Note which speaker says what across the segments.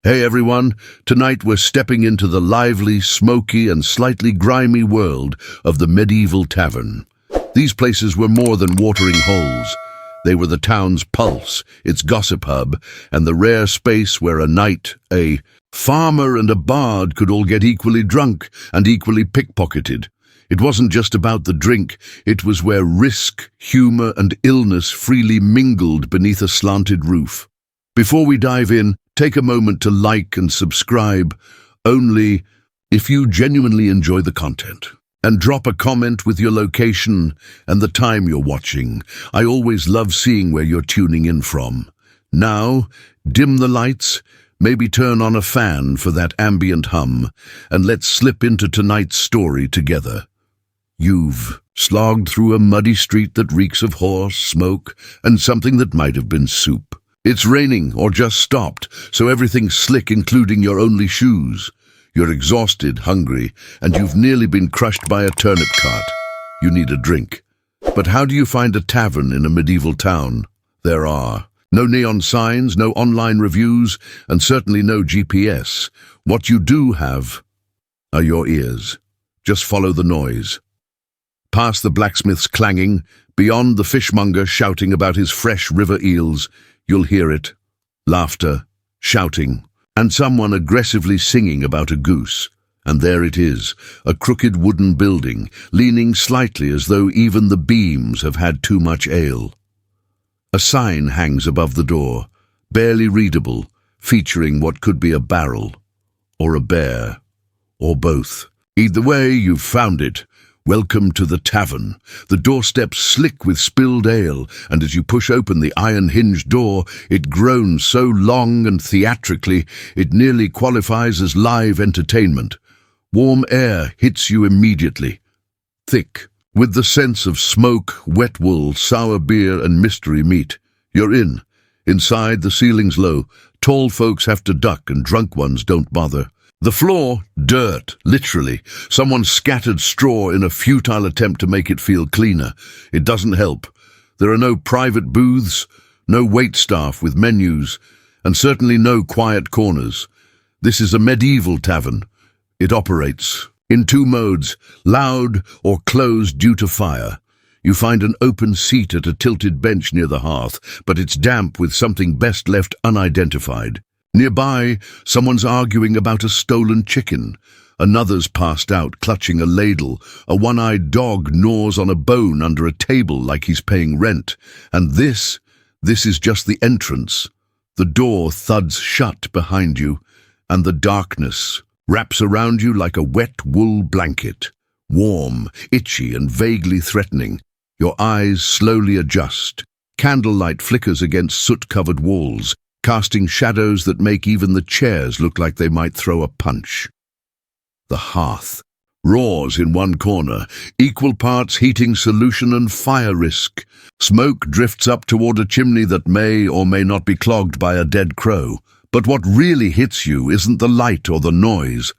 Speaker 1: Hey everyone, tonight we're stepping into the lively, smoky and slightly grimy world of the medieval tavern. These places were more than watering holes. They were the town's pulse, its gossip hub, and the rare space where a knight, a farmer and a bard could all get equally drunk and equally pickpocketed. It wasn't just about the drink, it was where risk, humor and illness freely mingled beneath a slanted roof. Before we dive in, take a moment to like and subscribe, only if you genuinely enjoy the content. And drop a comment with your location and the time you're watching. I always love seeing where you're tuning in from. Now, dim the lights, maybe turn on a fan for that ambient hum, and let's slip into tonight's story together. You've slogged through a muddy street that reeks of horse, smoke, and something that might have been soup. It's raining or just stopped, so everything's slick, including your only shoes. You're exhausted, hungry, and you've nearly been crushed by a turnip cart. You need a drink. But how do you find a tavern in a medieval town? There are no neon signs, no online reviews, and certainly no GPS. What you do have are your ears. Just follow the noise. Past the blacksmith's clanging, beyond the fishmonger shouting about his fresh river eels, you'll hear it. Laughter, shouting, and someone aggressively singing about a goose. And there it is, a crooked wooden building, leaning slightly as though even the beams have had too much ale. A sign hangs above the door, barely readable, featuring what could be a barrel, or a bear, or both. Either way, you've found it. Welcome to the tavern. The doorstep slick with spilled ale, and as you push open the iron-hinged door, it groans so long and theatrically it nearly qualifies as live entertainment. Warm air hits you immediately. Thick, with the sense of smoke, wet wool, sour beer and mystery meat. You're in. Inside, the ceiling's low. Tall folks have to duck and drunk ones don't bother. The floor, dirt, literally. Someone scattered straw in a futile attempt to make it feel cleaner. It doesn't help. There are no private booths, no waitstaff with menus, and certainly no quiet corners. This is a medieval tavern. It operates in two modes, loud or closed due to fire. You find an open seat at a tilted bench near the hearth, but it's damp with something best left unidentified. Nearby, someone's arguing about a stolen chicken. Another's passed out, clutching a ladle. A one-eyed dog gnaws on a bone under a table like he's paying rent. And this is just the entrance. The door thuds shut behind you, and the darkness wraps around you like a wet wool blanket. Warm, itchy, and vaguely threatening. Your eyes slowly adjust. Candlelight flickers against soot-covered walls, casting shadows that make even the chairs look like they might throw a punch. The hearth roars in one corner, equal parts heating solution and fire risk. Smoke drifts up toward a chimney that may or may not be clogged by a dead crow. But what really hits you isn't the light or the noise,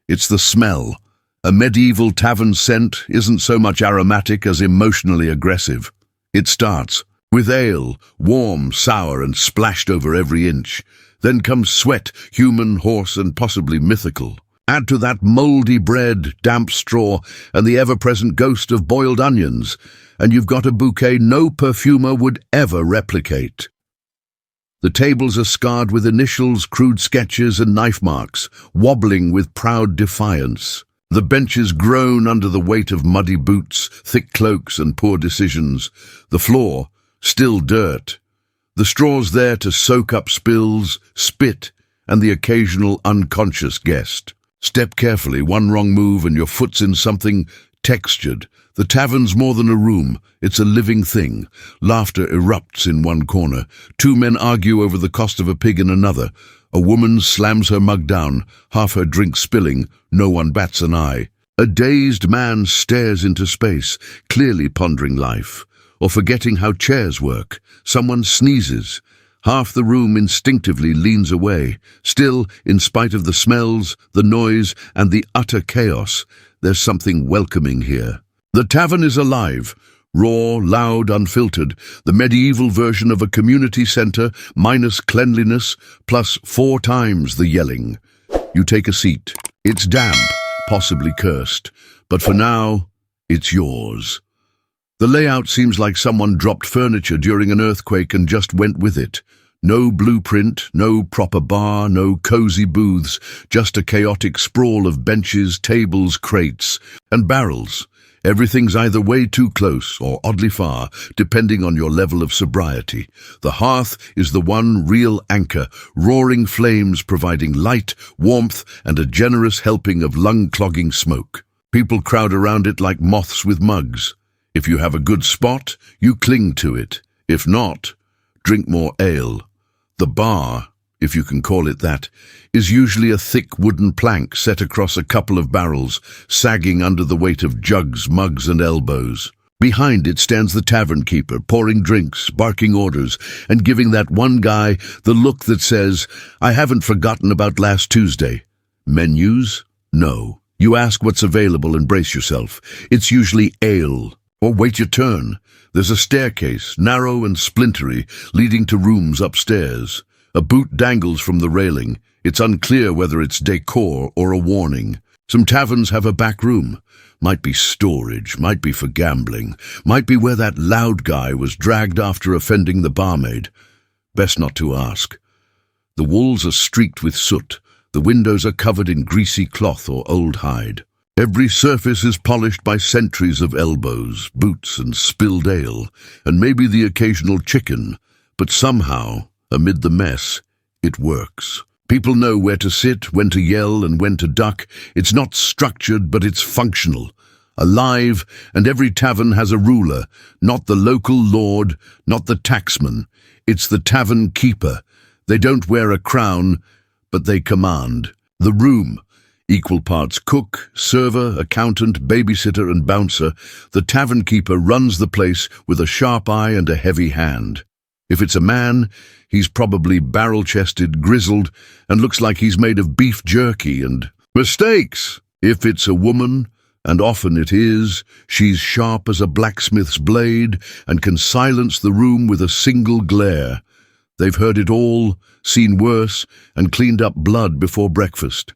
Speaker 1: it's the smell. A medieval tavern scent isn't so much aromatic as emotionally aggressive. It starts with ale, warm, sour, and splashed over every inch. Then comes sweat, human, horse, and possibly mythical. Add to that mouldy bread, damp straw, and the ever-present ghost of boiled onions, and you've got a bouquet no perfumer would ever replicate. The tables are scarred with initials, crude sketches, and knife marks, wobbling with proud defiance. The benches groan under the weight of muddy boots, thick cloaks, and poor decisions. The floor, still dirt. The straw's there to soak up spills, spit, and the occasional unconscious guest. Step carefully, one wrong move and your foot's in something textured. The tavern's more than a room, it's a living thing. Laughter erupts in one corner. Two men argue over the cost of a pig in another. A woman slams her mug down, half her drink spilling. No one bats an eye. A dazed man stares into space, clearly pondering life. Or forgetting how chairs work. Someone sneezes. Half the room instinctively leans away. Still, in spite of the smells, the noise, and the utter chaos, there's something welcoming here. The tavern is alive, Raw, loud, unfiltered, the medieval version of a community center minus cleanliness plus 4 times the yelling. You take a seat. It's damp, possibly cursed, but for now, it's yours. The layout seems like someone dropped furniture during an earthquake and just went with it. No blueprint, no proper bar, no cozy booths, just a chaotic sprawl of benches, tables, crates, and barrels. Everything's either way too close or oddly far, depending on your level of sobriety. The hearth is the one real anchor, roaring flames providing light, warmth, and a generous helping of lung-clogging smoke. People crowd around it like moths with mugs. If you have a good spot, you cling to it. If not, drink more ale. The bar, if you can call it that, is usually a thick wooden plank set across a couple of barrels, sagging under the weight of jugs, mugs, and elbows. Behind it stands the tavern keeper, pouring drinks, barking orders, and giving that one guy the look that says, "I haven't forgotten about last Tuesday." Menus? No. You ask what's available and brace yourself. It's usually ale. Or wait your turn. There's a staircase, narrow and splintery, leading to rooms upstairs. A boot dangles from the railing. It's unclear whether it's decor or a warning. Some taverns have a back room. Might be storage, might be for gambling, might be where that loud guy was dragged after offending the barmaid. Best not to ask. The walls are streaked with soot. The windows are covered in greasy cloth or old hide. Every surface is polished by centuries of elbows, boots, and spilled ale, and maybe the occasional chicken, but somehow, amid the mess, it works. People know where to sit, when to yell, and when to duck. It's not structured, but it's functional. Alive, and every tavern has a ruler, not the local lord, not the taxman. It's the tavern keeper. They don't wear a crown, but they command. The room. Equal parts cook, server, accountant, babysitter, and bouncer, the tavern keeper runs the place with a sharp eye and a heavy hand. If it's a man, he's probably barrel-chested, grizzled, and looks like he's made of beef jerky and mistakes. If it's a woman, and often it is, she's sharp as a blacksmith's blade and can silence the room with a single glare. They've heard it all, seen worse, and cleaned up blood before breakfast.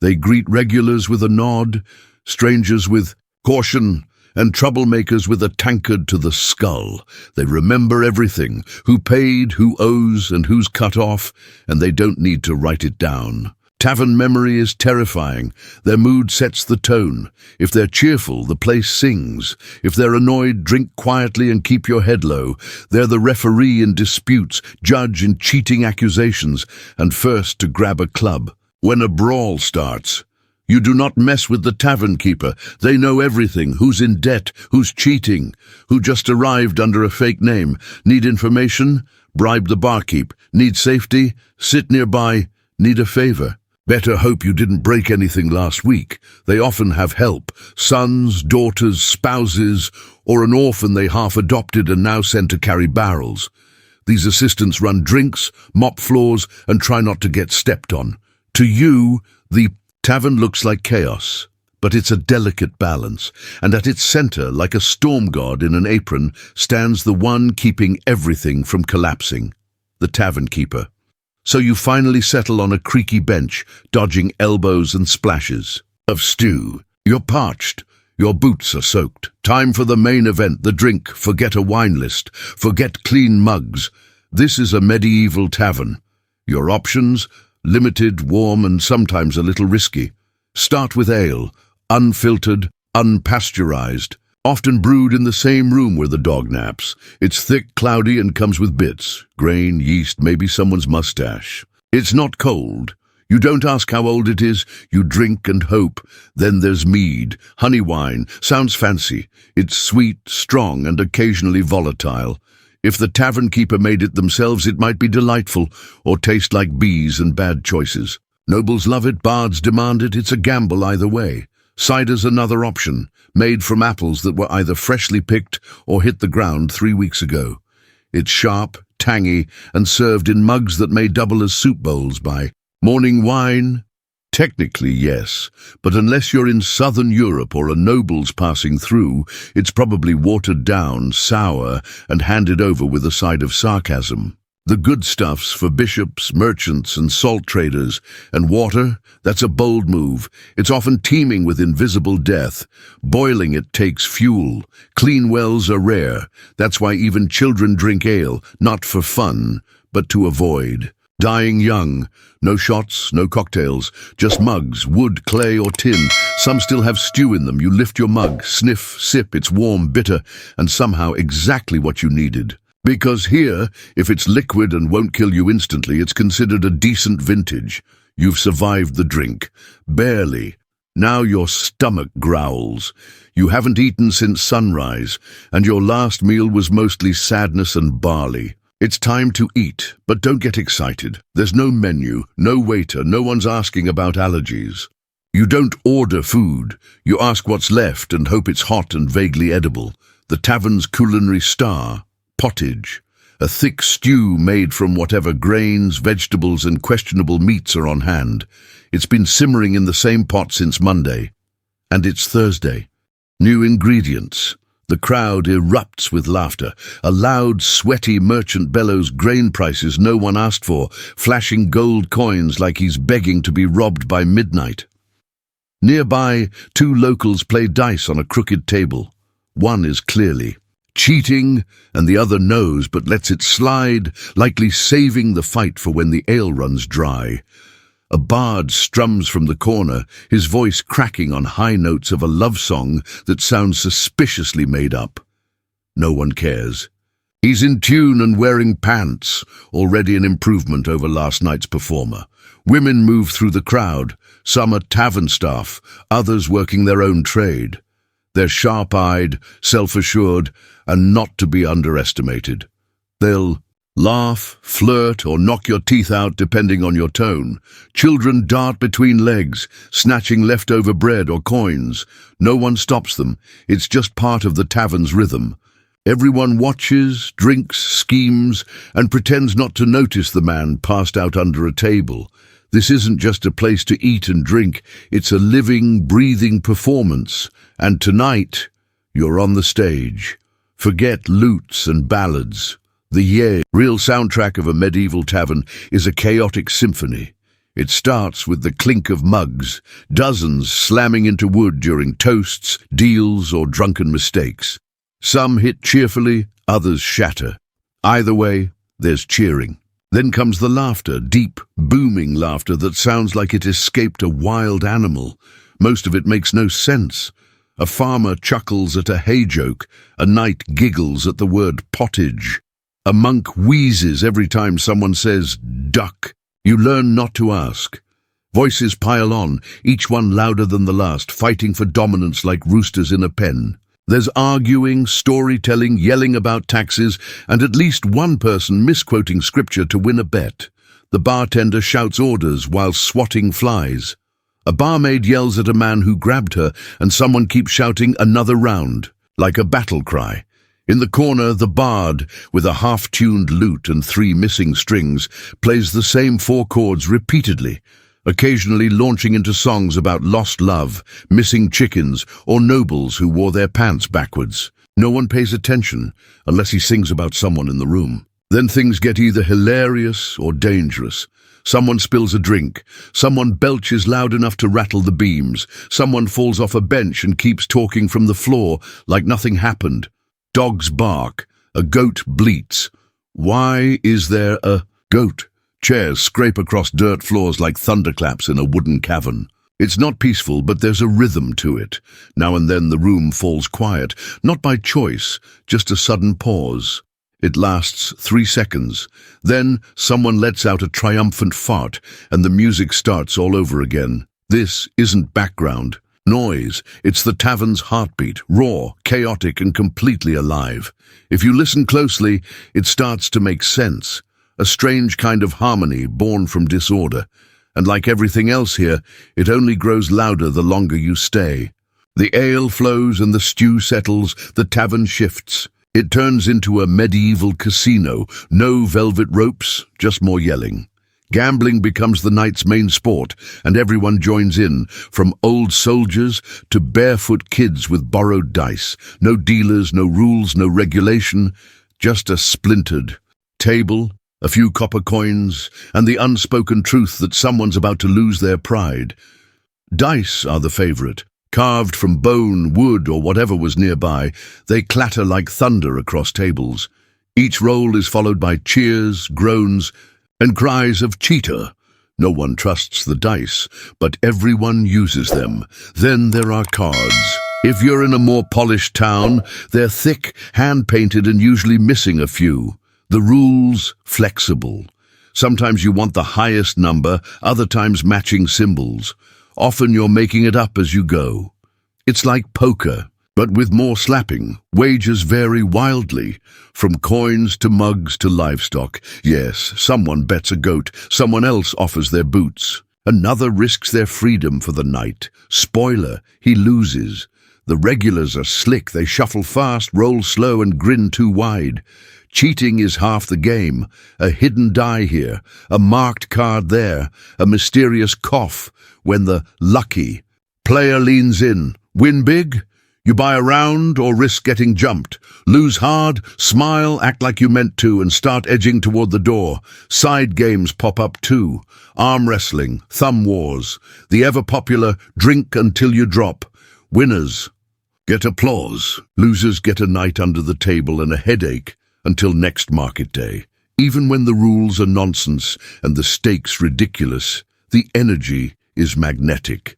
Speaker 1: They greet regulars with a nod, strangers with caution, and troublemakers with a tankard to the skull. They remember everything, who paid, who owes, and who's cut off, and they don't need to write it down. Tavern memory is terrifying. Their mood sets the tone. If they're cheerful, the place sings. If they're annoyed, drink quietly and keep your head low. They're the referee in disputes, judge in cheating accusations, and first to grab a club. When a brawl starts, you do not mess with the tavern keeper. They know everything, who's in debt, who's cheating, who just arrived under a fake name. Need information? Bribe the barkeep. Need safety? Sit nearby. Need a favor? Better hope you didn't break anything last week. They often have help. Sons, daughters, spouses, or an orphan they half-adopted and now sent to carry barrels. These assistants run drinks, mop floors, and try not to get stepped on. To you, the tavern looks like chaos, but it's a delicate balance, and at its center, like a storm god in an apron, stands the one keeping everything from collapsing, the tavern keeper. So you finally settle on a creaky bench, dodging elbows and splashes of stew. You're parched. Your boots are soaked. Time for the main event, the drink. Forget a wine list. Forget clean mugs. This is a medieval tavern. Your options? Limited, warm, and sometimes a little risky. Start with ale, unfiltered, unpasteurized, often brewed in the same room where the dog naps. It's thick, cloudy, and comes with bits, grain, yeast, maybe someone's mustache. It's not cold. You don't ask how old it is, you drink and hope. Then there's mead, honey wine, sounds fancy. It's sweet, strong, and occasionally volatile. If the tavern keeper made it themselves, it might be delightful, or taste like bees and bad choices. Nobles love it, bards demand it, it's a gamble either way. Cider's another option, made from apples that were either freshly picked or hit the ground 3 weeks ago. It's sharp, tangy, and served in mugs that may double as soup bowls by morning wine, Technically, yes, but unless you're in southern Europe or a noble's passing through, it's probably watered down, sour, and handed over with a side of sarcasm. The good stuff's for bishops, merchants, and salt traders, and water, that's a bold move. It's often teeming with invisible death. Boiling it takes fuel. Clean wells are rare. That's why even children drink ale, not for fun, but to avoid. Dying young. No shots, no cocktails, just mugs, wood, clay, or tin. Some still have stew in them. You lift your mug, sniff, sip, it's warm, bitter, and somehow exactly what you needed. Because here, if it's liquid and won't kill you instantly, it's considered a decent vintage. You've survived the drink. Barely. Now your stomach growls. You haven't eaten since sunrise, and your last meal was mostly sadness and barley. It's time to eat, but don't get excited. There's no menu, no waiter, no one's asking about allergies. You don't order food. You ask what's left and hope it's hot and vaguely edible. The tavern's culinary star. Pottage, a thick stew made from whatever grains, vegetables, and questionable meats are on hand. It's been simmering in the same pot since Monday. And it's Thursday. New ingredients. The crowd erupts with laughter. A loud, sweaty merchant bellows grain prices no one asked for, flashing gold coins like he's begging to be robbed by midnight. Nearby, two locals play dice on a crooked table. One is clearly cheating, and the other knows but lets it slide, likely saving the fight for when the ale runs dry. A bard strums from the corner, his voice cracking on high notes of a love song that sounds suspiciously made up. No one cares. He's in tune and wearing pants, already an improvement over last night's performer. Women move through the crowd, some are tavern staff, others working their own trade. They're sharp-eyed, self-assured, and not to be underestimated. They'll laugh, flirt, or knock your teeth out depending on your tone. Children dart between legs, snatching leftover bread or coins. No one stops them. It's just part of the tavern's rhythm. Everyone watches, drinks, schemes, and pretends not to notice the man passed out under a table. This isn't just a place to eat and drink. It's a living, breathing performance. And tonight, you're on the stage. Forget lutes and ballads. The real soundtrack of a medieval tavern is a chaotic symphony. It starts with the clink of mugs, dozens slamming into wood during toasts, deals, or drunken mistakes. Some hit cheerfully, others shatter. Either way, there's cheering. Then comes the laughter, deep, booming laughter that sounds like it escaped a wild animal. Most of it makes no sense. A farmer chuckles at a hay joke, a knight giggles at the word pottage. A monk wheezes every time someone says duck. You learn not to ask. Voices pile on, each one louder than the last, fighting for dominance like roosters in a pen. There's arguing, storytelling, yelling about taxes, and at least one person misquoting scripture to win a bet. The bartender shouts orders while swatting flies. A barmaid yells at a man who grabbed her, and someone keeps shouting another round, like a battle cry. In the corner, the bard, with a half-tuned lute and 3 missing strings, plays the same 4 chords repeatedly, occasionally launching into songs about lost love, missing chickens, or nobles who wore their pants backwards. No one pays attention, unless he sings about someone in the room. Then things get either hilarious or dangerous. Someone spills a drink. Someone belches loud enough to rattle the beams. Someone falls off a bench and keeps talking from the floor like nothing happened. Dogs bark. A goat bleats. Why is there a goat? Chairs scrape across dirt floors like thunderclaps in a wooden cavern. It's not peaceful, but there's a rhythm to it. Now and then the room falls quiet, not by choice, just a sudden pause. It lasts 3 seconds. Then someone lets out a triumphant fart, and the music starts all over again. This isn't background noise. It's the tavern's heartbeat, raw, chaotic, and completely alive. If you listen closely, it starts to make sense. A strange kind of harmony born from disorder. And like everything else here, it only grows louder the longer you stay. The ale flows and the stew settles, the tavern shifts. It turns into a medieval casino, no velvet ropes, just more yelling. Gambling becomes the night's main sport, and everyone joins in, from old soldiers to barefoot kids with borrowed dice. No dealers, no rules, no regulation, just a splintered table, a few copper coins, and the unspoken truth that someone's about to lose their pride. Dice are the favorite. Carved from bone, wood, or whatever was nearby, they clatter like thunder across tables. Each roll is followed by cheers, groans, and cries of cheater. No one trusts the dice, but everyone uses them. Then there are cards. If you're in a more polished town, they're thick, hand-painted, and usually missing a few. The rules, flexible. Sometimes you want the highest number, other times matching symbols. Often you're making it up as you go. It's like poker, but with more slapping. Wagers vary wildly, from coins to mugs to livestock. Yes, someone bets a goat, someone else offers their boots. Another risks their freedom for the night. Spoiler, he loses. The regulars are slick, they shuffle fast, roll slow, and grin too wide. Cheating is half the game. A hidden die here, a marked card there, a mysterious cough when the lucky player leans in. Win big? You buy a round or risk getting jumped. Lose hard, smile, act like you meant to, and start edging toward the door. Side games pop up too. Arm wrestling, thumb wars, the ever-popular drink until you drop. Winners get applause. Losers get a night under the table and a headache until next market day. Even when the rules are nonsense and the stakes ridiculous, the energy is magnetic.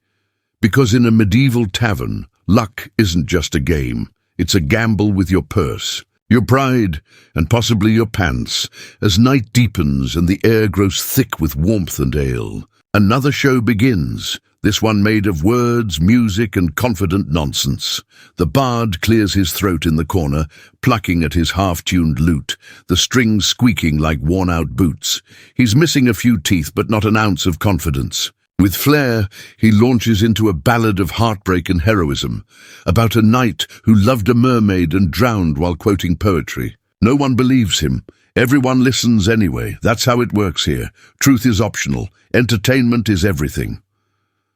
Speaker 1: Because in a medieval tavern, luck isn't just a game. It's a gamble with your purse, your pride, and possibly your pants, as night deepens and the air grows thick with warmth and ale. Another show begins, this one made of words, music, and confident nonsense. The bard clears his throat in the corner, plucking at his half-tuned lute, the strings squeaking like worn-out boots. He's missing a few teeth, but not an ounce of confidence. With flair, he launches into a ballad of heartbreak and heroism, about a knight who loved a mermaid and drowned while quoting poetry. No one believes him. Everyone listens anyway. That's how it works here. Truth is optional. Entertainment is everything.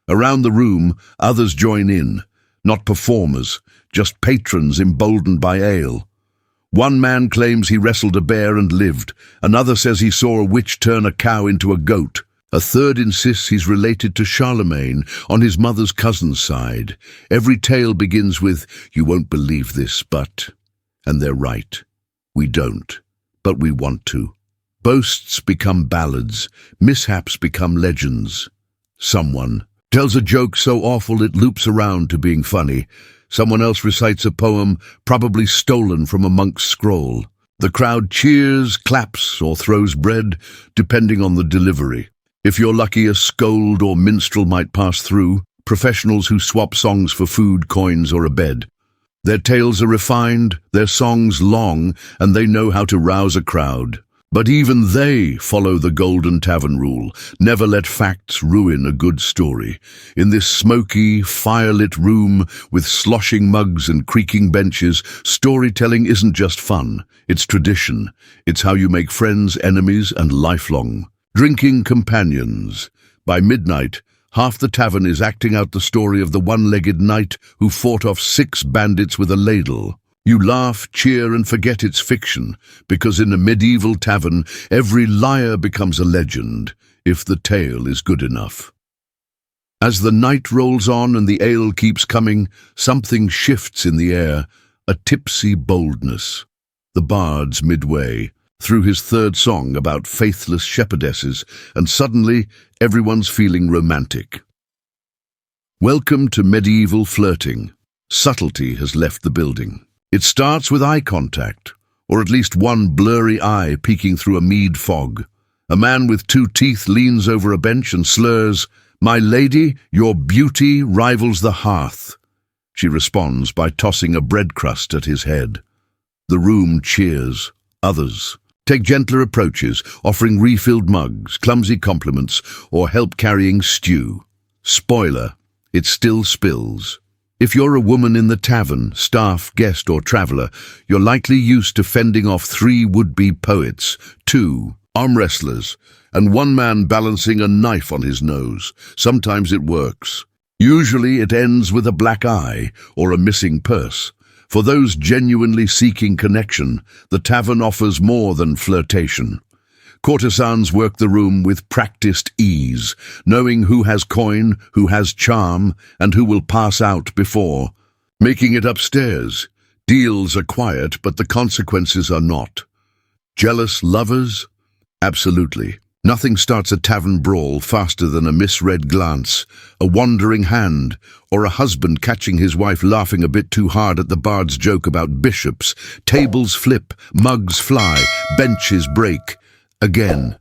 Speaker 1: Around the room, others join in. Not performers, just patrons emboldened by ale. One man claims he wrestled a bear and lived. Another says he saw a witch turn a cow into a goat. A third insists he's related to Charlemagne on his mother's cousin's side. Every tale begins with, "You won't believe this, but..." And they're right. We don't, but we want to. Boasts become ballads. Mishaps become legends. Someone tells a joke so awful it loops around to being funny. Someone else recites a poem probably stolen from a monk's scroll. The crowd cheers, claps, or throws bread, depending on the delivery. If you're lucky, a scold or minstrel might pass through, professionals who swap songs for food, coins, or a bed. Their tales are refined, their songs long, and they know how to rouse a crowd. But even they follow the golden tavern rule. Never let facts ruin a good story. In this smoky, firelit room with sloshing mugs and creaking benches, storytelling isn't just fun. It's tradition. It's how you make friends, enemies, and lifelong drinking companions. By midnight, half the tavern is acting out the story of the one-legged knight who fought off 6 bandits with a ladle. You laugh, cheer, and forget it's fiction, because in a medieval tavern, every liar becomes a legend, if the tale is good enough. As the night rolls on and the ale keeps coming, something shifts in the air, a tipsy boldness. The bard's midway, through his third song about faithless shepherdesses, and suddenly everyone's feeling romantic. Welcome to medieval flirting. Subtlety has left the building. It starts with eye contact, or at least one blurry eye peeking through a mead fog. A man with 2 teeth leans over a bench and slurs, "My lady, your beauty rivals the hearth." She responds by tossing a bread crust at his head. The room cheers. Others take gentler approaches, offering refilled mugs, clumsy compliments, or help carrying stew. Spoiler, it still spills. If you're a woman in the tavern, staff, guest, or traveler, you're likely used to fending off 3 would-be poets, 2 arm wrestlers, and one man balancing a knife on his nose. Sometimes it works. Usually it ends with a black eye or a missing purse. For those genuinely seeking connection, the tavern offers more than flirtation. Courtesans work the room with practiced ease, knowing who has coin, who has charm, and who will pass out before. Making it upstairs. Deals are quiet, but the consequences are not. Jealous lovers? Absolutely. Nothing starts a tavern brawl faster than a misread glance, a wandering hand, or a husband catching his wife laughing a bit too hard at the bard's joke about bishops. Tables flip, mugs fly, benches break. Again.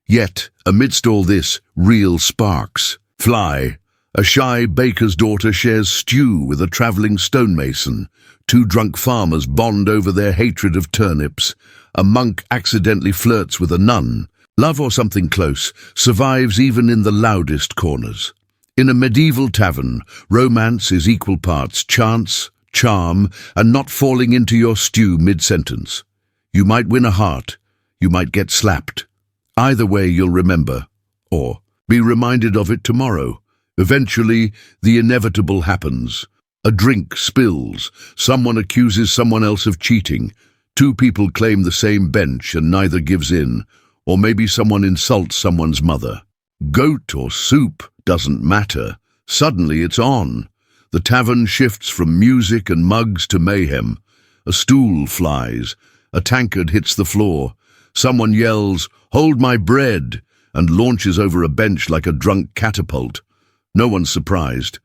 Speaker 1: Yet, amidst all this, real sparks fly. A shy baker's daughter shares stew with a travelling stonemason. Two drunk farmers bond over their hatred of turnips. A monk accidentally flirts with a nun. Love or something close survives even in the loudest corners. In a medieval tavern, romance is equal parts chance, charm, and not falling into your stew mid-sentence. You might win a heart. You might get slapped. Either way, you'll remember, or be reminded of it tomorrow. Eventually, the inevitable happens. A drink spills. Someone accuses someone else of cheating. Two people claim the same bench and neither gives in. Or maybe someone insults someone's mother. Goat or soup, doesn't matter. Suddenly it's on. The tavern shifts from music and mugs to mayhem. A stool flies. A tankard hits the floor. Someone yells, "Hold my bread," and launches over a bench like a drunk catapult. No one's surprised.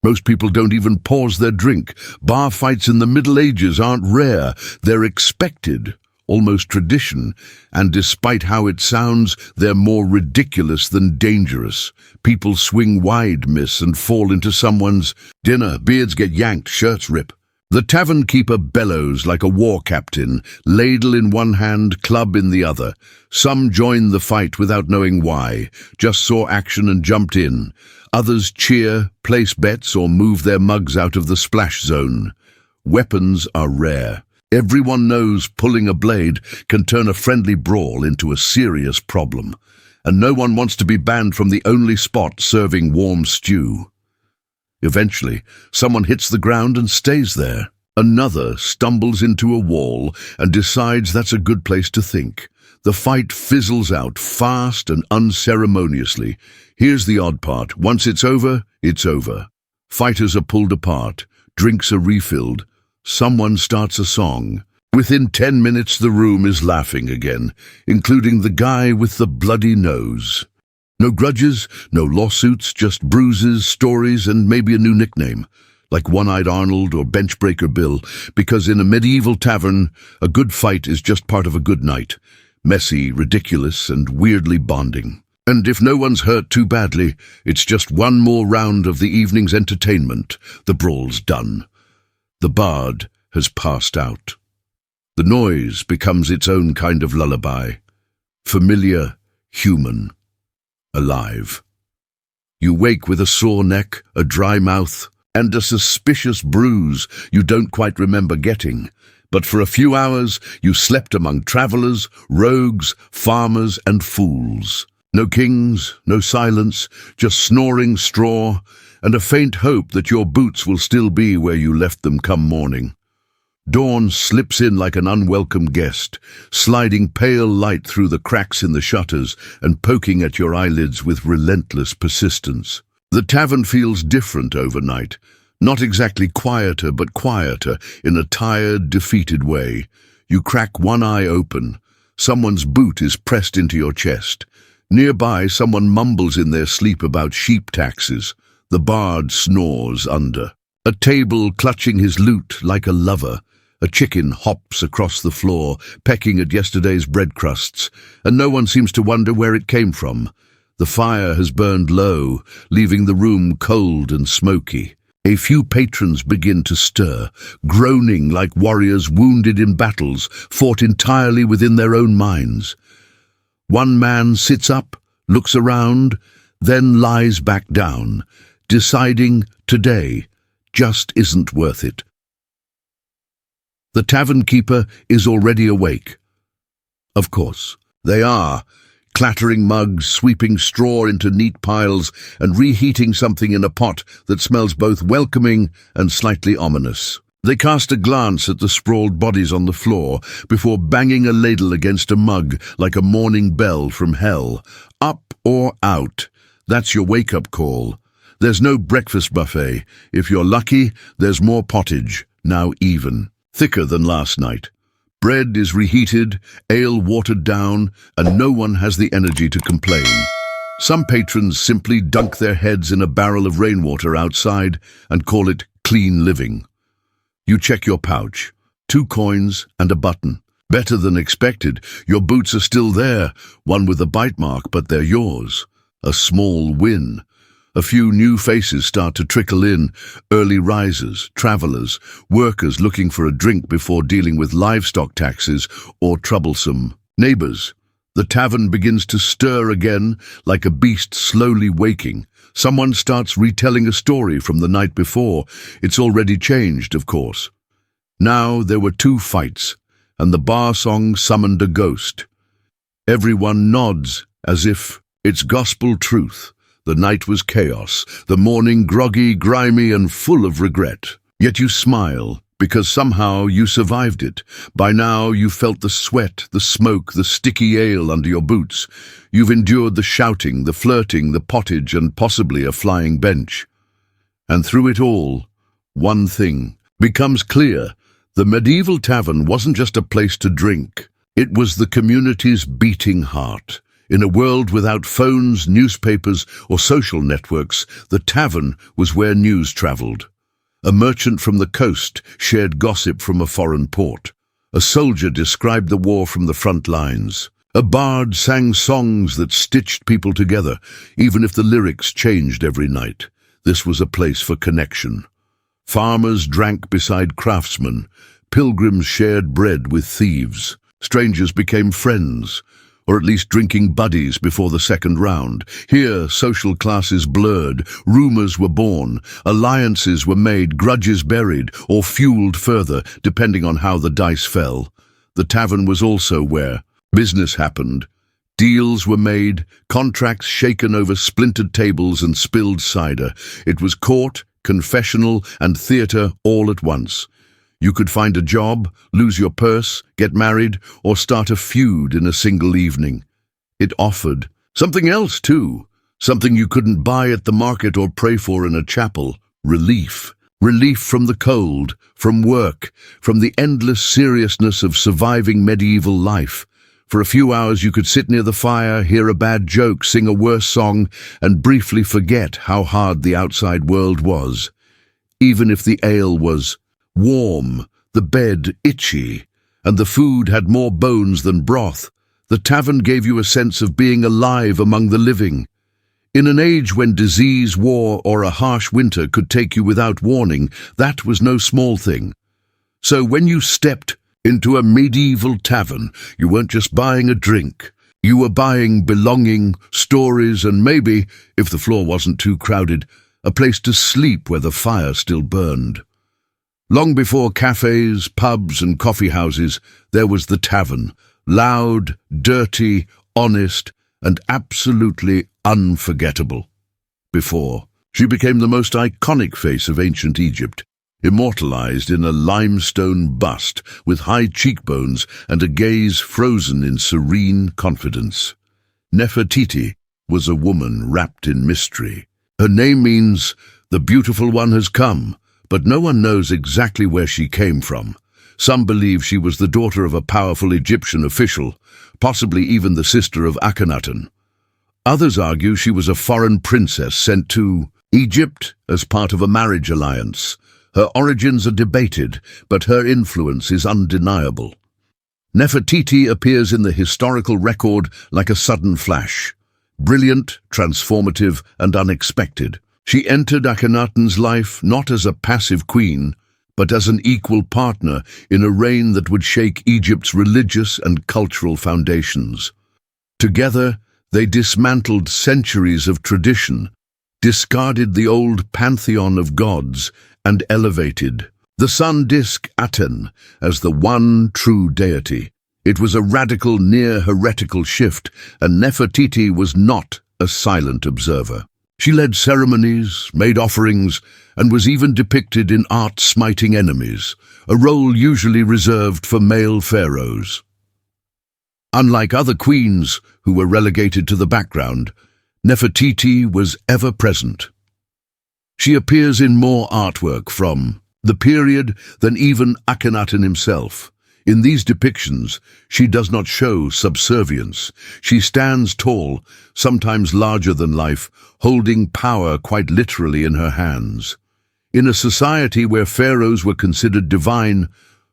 Speaker 1: Most people don't even pause their drink. Bar fights in the Middle Ages aren't rare. They're expected. Almost tradition, and despite how it sounds, they're more ridiculous than dangerous. People swing wide, miss, and fall into someone's dinner. Beards get yanked, shirts rip. The tavern keeper bellows like a war captain, ladle in one hand, club in the other. Some join the fight without knowing why, just saw action and jumped in. Others cheer, place bets, or move their mugs out of the splash zone. Weapons are rare. Everyone knows pulling a blade can turn a friendly brawl into a serious problem, and no one wants to be banned from the only spot serving warm stew. Eventually, someone hits the ground and stays there. Another stumbles into a wall and decides that's a good place to think. The fight fizzles out fast and unceremoniously. Here's the odd part. Once it's over, it's over. Fighters are pulled apart. Drinks are refilled. Someone starts a song. Within 10 minutes, the room is laughing again, including the guy with the bloody nose. No grudges, no lawsuits, just bruises, stories, and maybe a new nickname, like One-Eyed Arnold or Benchbreaker Bill, because in a medieval tavern, a good fight is just part of a good night. Messy, ridiculous, and weirdly bonding. And if no one's hurt too badly, it's just one more round of the evening's entertainment. The brawl's done. The bard has passed out. The noise becomes its own kind of lullaby. Familiar, human, alive. You wake with a sore neck, a dry mouth, and a suspicious bruise you don't quite remember getting. But for a few hours, you slept among travelers, rogues, farmers, and fools. No kings, no silence, just snoring straw, and a faint hope that your boots will still be where you left them come morning. Dawn slips in like an unwelcome guest, sliding pale light through the cracks in the shutters and poking at your eyelids with relentless persistence. The tavern feels different overnight, not exactly quieter, but quieter in a tired, defeated way. You crack one eye open. Someone's boot is pressed into your chest. Nearby, someone mumbles in their sleep about sheep taxes. The bard snores under. A table clutching his lute like a lover. A chicken hops across the floor, pecking at yesterday's bread crusts, and no one seems to wonder where it came from. The fire has burned low, leaving the room cold and smoky. A few patrons begin to stir, groaning like warriors wounded in battles, fought entirely within their own minds. One man sits up, looks around, then lies back down, deciding today just isn't worth it. The tavern keeper is already awake. Of course, They are. Clattering mugs, sweeping straw into neat piles, and reheating something in a pot that smells both welcoming and slightly ominous. They cast a glance at the sprawled bodies on the floor before banging a ladle against a mug like a morning bell from hell. Up or out. That's your wake-up call. There's no breakfast buffet. If you're lucky, there's more pottage, now even. Thicker than last night. Bread is reheated, ale watered down, and no one has the energy to complain. Some patrons simply dunk their heads in a barrel of rainwater outside and call it clean living. You check your pouch. 2 coins and a button. Better than expected. Your boots are still there, one with a bite mark, but they're yours. A small win. A few new faces start to trickle in, early risers, travelers, workers looking for a drink before dealing with livestock taxes or troublesome neighbors. The tavern begins to stir again, like a beast slowly waking. Someone starts retelling a story from the night before. It's already changed, of course. Now there were 2 fights, and the bar song summoned a ghost. Everyone nods, as if it's gospel truth. The night was chaos, the morning groggy, grimy, and full of regret. Yet you smile, because somehow you survived it. By now you felt the sweat, the smoke, the sticky ale under your boots. You've endured the shouting, the flirting, the pottage, and possibly a flying bench. And through it all, one thing becomes clear. The medieval tavern wasn't just a place to drink. It was the community's beating heart. In a world without phones, newspapers, or social networks, the tavern was where news traveled. A merchant from the coast shared gossip from a foreign port. A soldier described the war from the front lines. A bard sang songs that stitched people together, even if the lyrics changed every night. This was a place for connection. Farmers drank beside craftsmen. Pilgrims shared bread with thieves. Strangers became friends, or at least drinking buddies before the second round. Here, social classes blurred, rumors were born, alliances were made, grudges buried, or fueled further, depending on how the dice fell. The tavern was also where business happened. Deals were made, contracts shaken over splintered tables and spilled cider. It was court, confessional, and theatre all at once. You could find a job, lose your purse, get married, or start a feud in a single evening. It offered something else, too. Something you couldn't buy at the market or pray for in a chapel. Relief. Relief from the cold, from work, from the endless seriousness of surviving medieval life. For a few hours you could sit near the fire, hear a bad joke, sing a worse song, and briefly forget how hard the outside world was. Even if the ale was warm, the bed itchy, and the food had more bones than broth, the tavern gave you a sense of being alive among the living. In an age when disease, war, or a harsh winter could take you without warning, that was no small thing. So when you stepped into a medieval tavern, you weren't just buying a drink. You were buying belonging, stories, and maybe, if the floor wasn't too crowded, a place to sleep where the fire still burned. Long before cafes, pubs, and coffee houses, there was the tavern, loud, dirty, honest, and absolutely unforgettable. Before, she became the most iconic face of ancient Egypt, immortalized in a limestone bust with high cheekbones and a gaze frozen in serene confidence. Nefertiti was a woman wrapped in mystery. Her name means, "The Beautiful One has come," but no one knows exactly where she came from. Some believe she was the daughter of a powerful Egyptian official, possibly even the sister of Akhenaten. Others argue she was a foreign princess sent to Egypt as part of a marriage alliance. Her origins are debated, but her influence is undeniable. Nefertiti appears in the historical record like a sudden flash. Brilliant, transformative, and unexpected. She entered Akhenaten's life not as a passive queen, but as an equal partner in a reign that would shake Egypt's religious and cultural foundations. Together, they dismantled centuries of tradition, discarded the old pantheon of gods, and elevated the sun disk Aten as the one true deity. It was a radical, near-heretical shift, and Nefertiti was not a silent observer. She led ceremonies, made offerings, and was even depicted in art smiting enemies, a role usually reserved for male pharaohs. Unlike other queens who were relegated to the background, Nefertiti was ever present. She appears in more artwork from the period than even Akhenaten himself. In these depictions, she does not show subservience. She stands tall, sometimes larger than life, holding power quite literally in her hands. In a society where pharaohs were considered divine,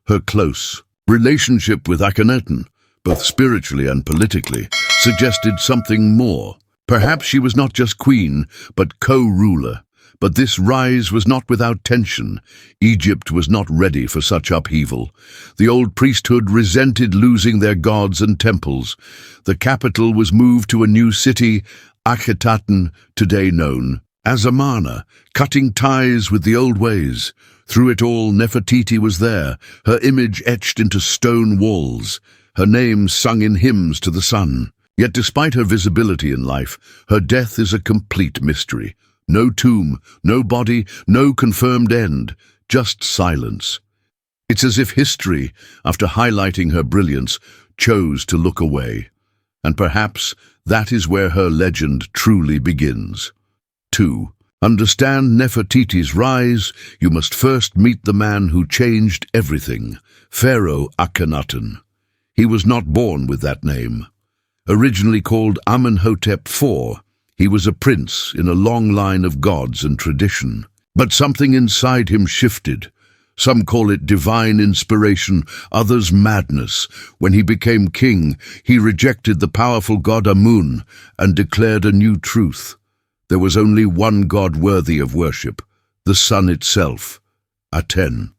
Speaker 1: her close relationship with Akhenaten, both spiritually and politically, suggested something more. Perhaps she was not just queen, but co-ruler. But this rise was not without tension. Egypt was not ready for such upheaval. The old priesthood resented losing their gods and temples. The capital was moved to a new city, Akhenaten, today known as Amarna, cutting ties with the old ways. Through it all, Nefertiti was there, her image etched into stone walls, her name sung in hymns to the sun. Yet despite her visibility in life, her death is a complete mystery. No tomb, no body, no confirmed end, just silence. It's as if history, after highlighting her brilliance, chose to look away. And perhaps that is where her legend truly begins. 2. Understand Nefertiti's rise, you must first meet the man who changed everything, Pharaoh Akhenaten. He was not born with that name. Originally called Amenhotep IV, he was a prince in a long line of gods and tradition. But something inside him shifted. Some call it divine inspiration, others madness. When he became king, he rejected the powerful god Amun and declared a new truth. There was only one god worthy of worship, the sun itself, Aten.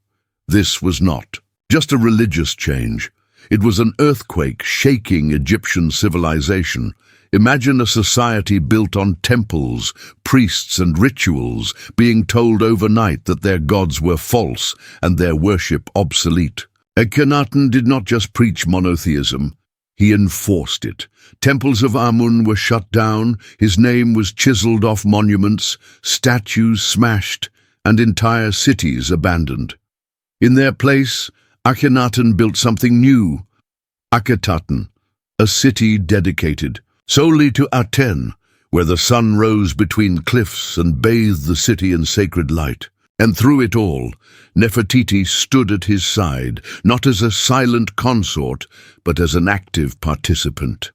Speaker 1: This was not just a religious change. It was an earthquake shaking Egyptian civilization. Imagine a society built on temples, priests and rituals being told overnight that their gods were false and their worship obsolete. Akhenaten did not just preach monotheism, he enforced it. Temples of Amun were shut down, his name was chiseled off monuments, statues smashed, and entire cities abandoned. In their place, Akhenaten built something new, Akhetaten, a city dedicated solely to Aten, where the sun rose between cliffs and bathed the city in sacred light. And through it all, Nefertiti stood at his side, not as a silent consort, but as an active participant.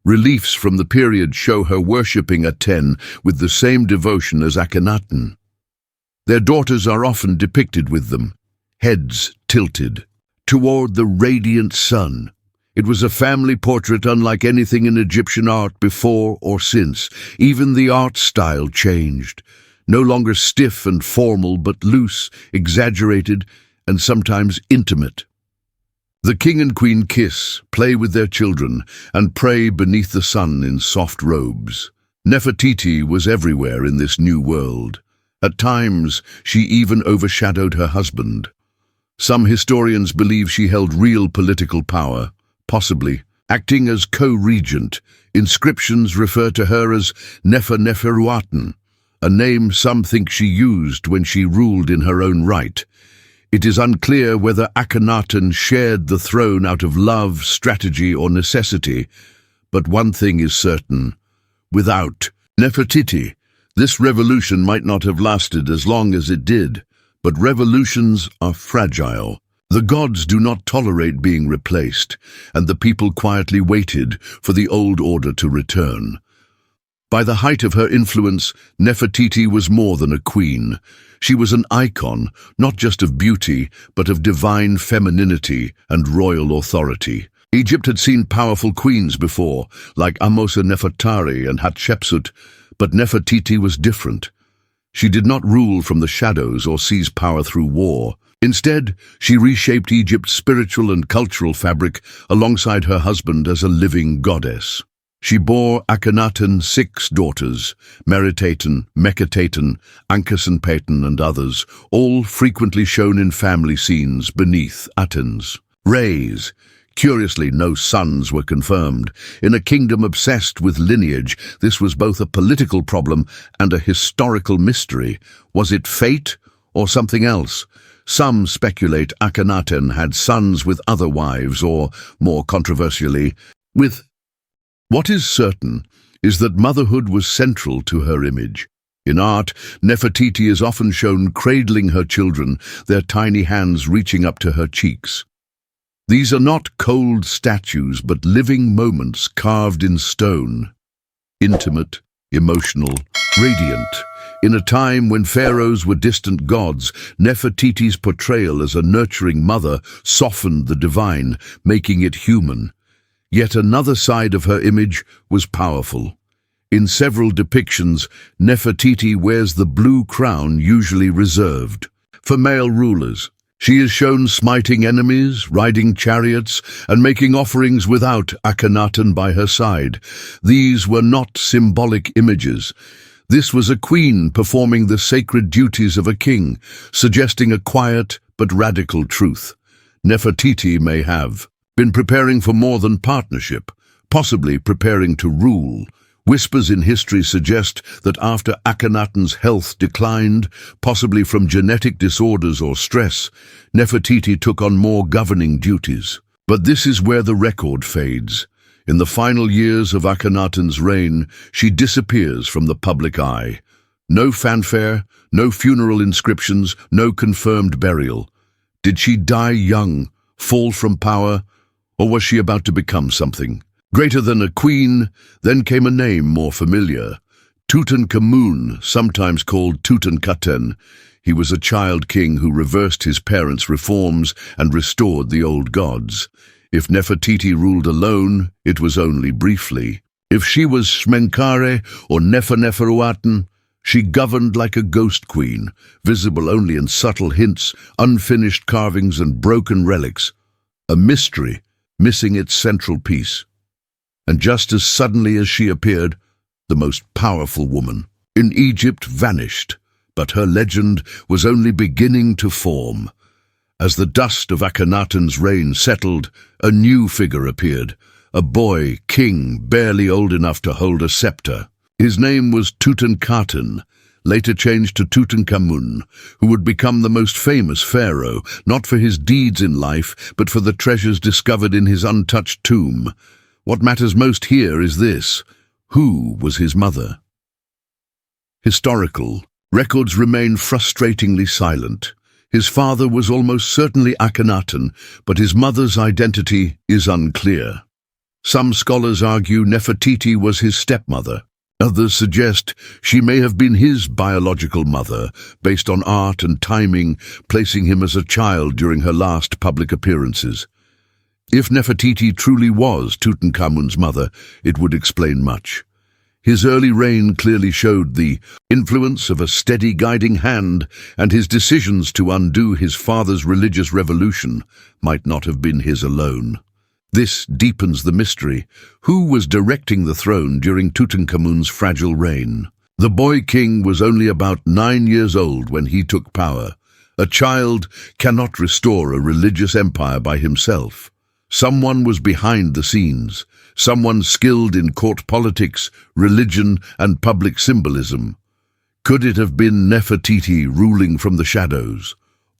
Speaker 1: Reliefs from the period show her worshipping Aten with the same devotion as Akhenaten. Their daughters are often depicted with them, heads tilted toward the radiant sun. It was a family portrait unlike anything in Egyptian art before or since. Even the art style changed, no longer stiff and formal, but loose, exaggerated, and sometimes intimate. The king and queen kiss, play with their children, and pray beneath the sun in soft robes. Nefertiti was everywhere in this new world. At times, she even overshadowed her husband. Some historians believe she held real political power, possibly acting as co-regent. Inscriptions refer to her as Neferuaten, a name some think she used when she ruled in her own right. It is unclear whether Akhenaten shared the throne out of love, strategy, or necessity, but one thing is certain. Without Nefertiti, this revolution might not have lasted as long as it did, but revolutions are fragile. The gods do not tolerate being replaced, and the people quietly waited for the old order to return. By the height of her influence, Nefertiti was more than a queen. She was an icon, not just of beauty, but of divine femininity and royal authority. Egypt had seen powerful queens before, like Nefertari and Hatshepsut, but Nefertiti was different. She did not rule from the shadows or seize power through war. Instead, she reshaped Egypt's spiritual and cultural fabric alongside her husband as a living goddess. She bore Akhenaten 6 daughters, Meritaten, Meketaten, Ankhesenpaten, and others, all frequently shown in family scenes beneath Aten's rays, Curiously, no sons were confirmed. In a kingdom obsessed with lineage, this was both a political problem and a historical mystery. Was it fate or something else? Some speculate Akhenaten had sons with other wives, or, more controversially, with... What is certain is that motherhood was central to her image. In art, Nefertiti is often shown cradling her children, their tiny hands reaching up to her cheeks. These are not cold statues, but living moments carved in stone. Intimate, emotional, radiant. In a time when pharaohs were distant gods, Nefertiti's portrayal as a nurturing mother softened the divine, making it human. Yet another side of her image was powerful. In several depictions, Nefertiti wears the blue crown usually reserved for male rulers. She is shown smiting enemies, riding chariots, and making offerings without Akhenaten by her side. These were not symbolic images. This was a queen performing the sacred duties of a king, suggesting a quiet but radical truth. Nefertiti may have been preparing for more than partnership, possibly preparing to rule. Whispers in history suggest that after Akhenaten's health declined, possibly from genetic disorders or stress, Nefertiti took on more governing duties. But this is where the record fades. In the final years of Akhenaten's reign, she disappears from the public eye. No fanfare, no funeral inscriptions, no confirmed burial. Did she die young, fall from power, or was she about to become something greater than a queen? Then came a name more familiar, Tutankhamun, sometimes called Tutankhaten. He was a child king who reversed his parents' reforms and restored the old gods. If Nefertiti ruled alone, it was only briefly. If she was Shmenkare or Neferuaten, she governed like a ghost queen, visible only in subtle hints, unfinished carvings and broken relics. A mystery, missing its central piece. And just as suddenly as she appeared, the most powerful woman in Egypt vanished, but her legend was only beginning to form. As the dust of Akhenaten's reign settled, a new figure appeared, a boy king barely old enough to hold a scepter. His name was Tutankhaten, later changed to Tutankhamun, who would become the most famous pharaoh, not for his deeds in life, but for the treasures discovered in his untouched tomb. What matters most here is this: who was his mother? Historical records remain frustratingly silent. His father was almost certainly Akhenaten, but his mother's identity is unclear. Some scholars argue Nefertiti was his stepmother. Others suggest she may have been his biological mother, based on art and timing, placing him as a child during her last public appearances. If Nefertiti truly was Tutankhamun's mother, it would explain much. His early reign clearly showed the influence of a steady guiding hand, and his decisions to undo his father's religious revolution might not have been his alone. This deepens the mystery. Who was directing the throne during Tutankhamun's fragile reign? The boy king was only about 9 years old when he took power. A child cannot restore a religious empire by himself. Someone was behind the scenes, someone skilled in court politics, religion, and public symbolism. Could it have been Nefertiti ruling from the shadows,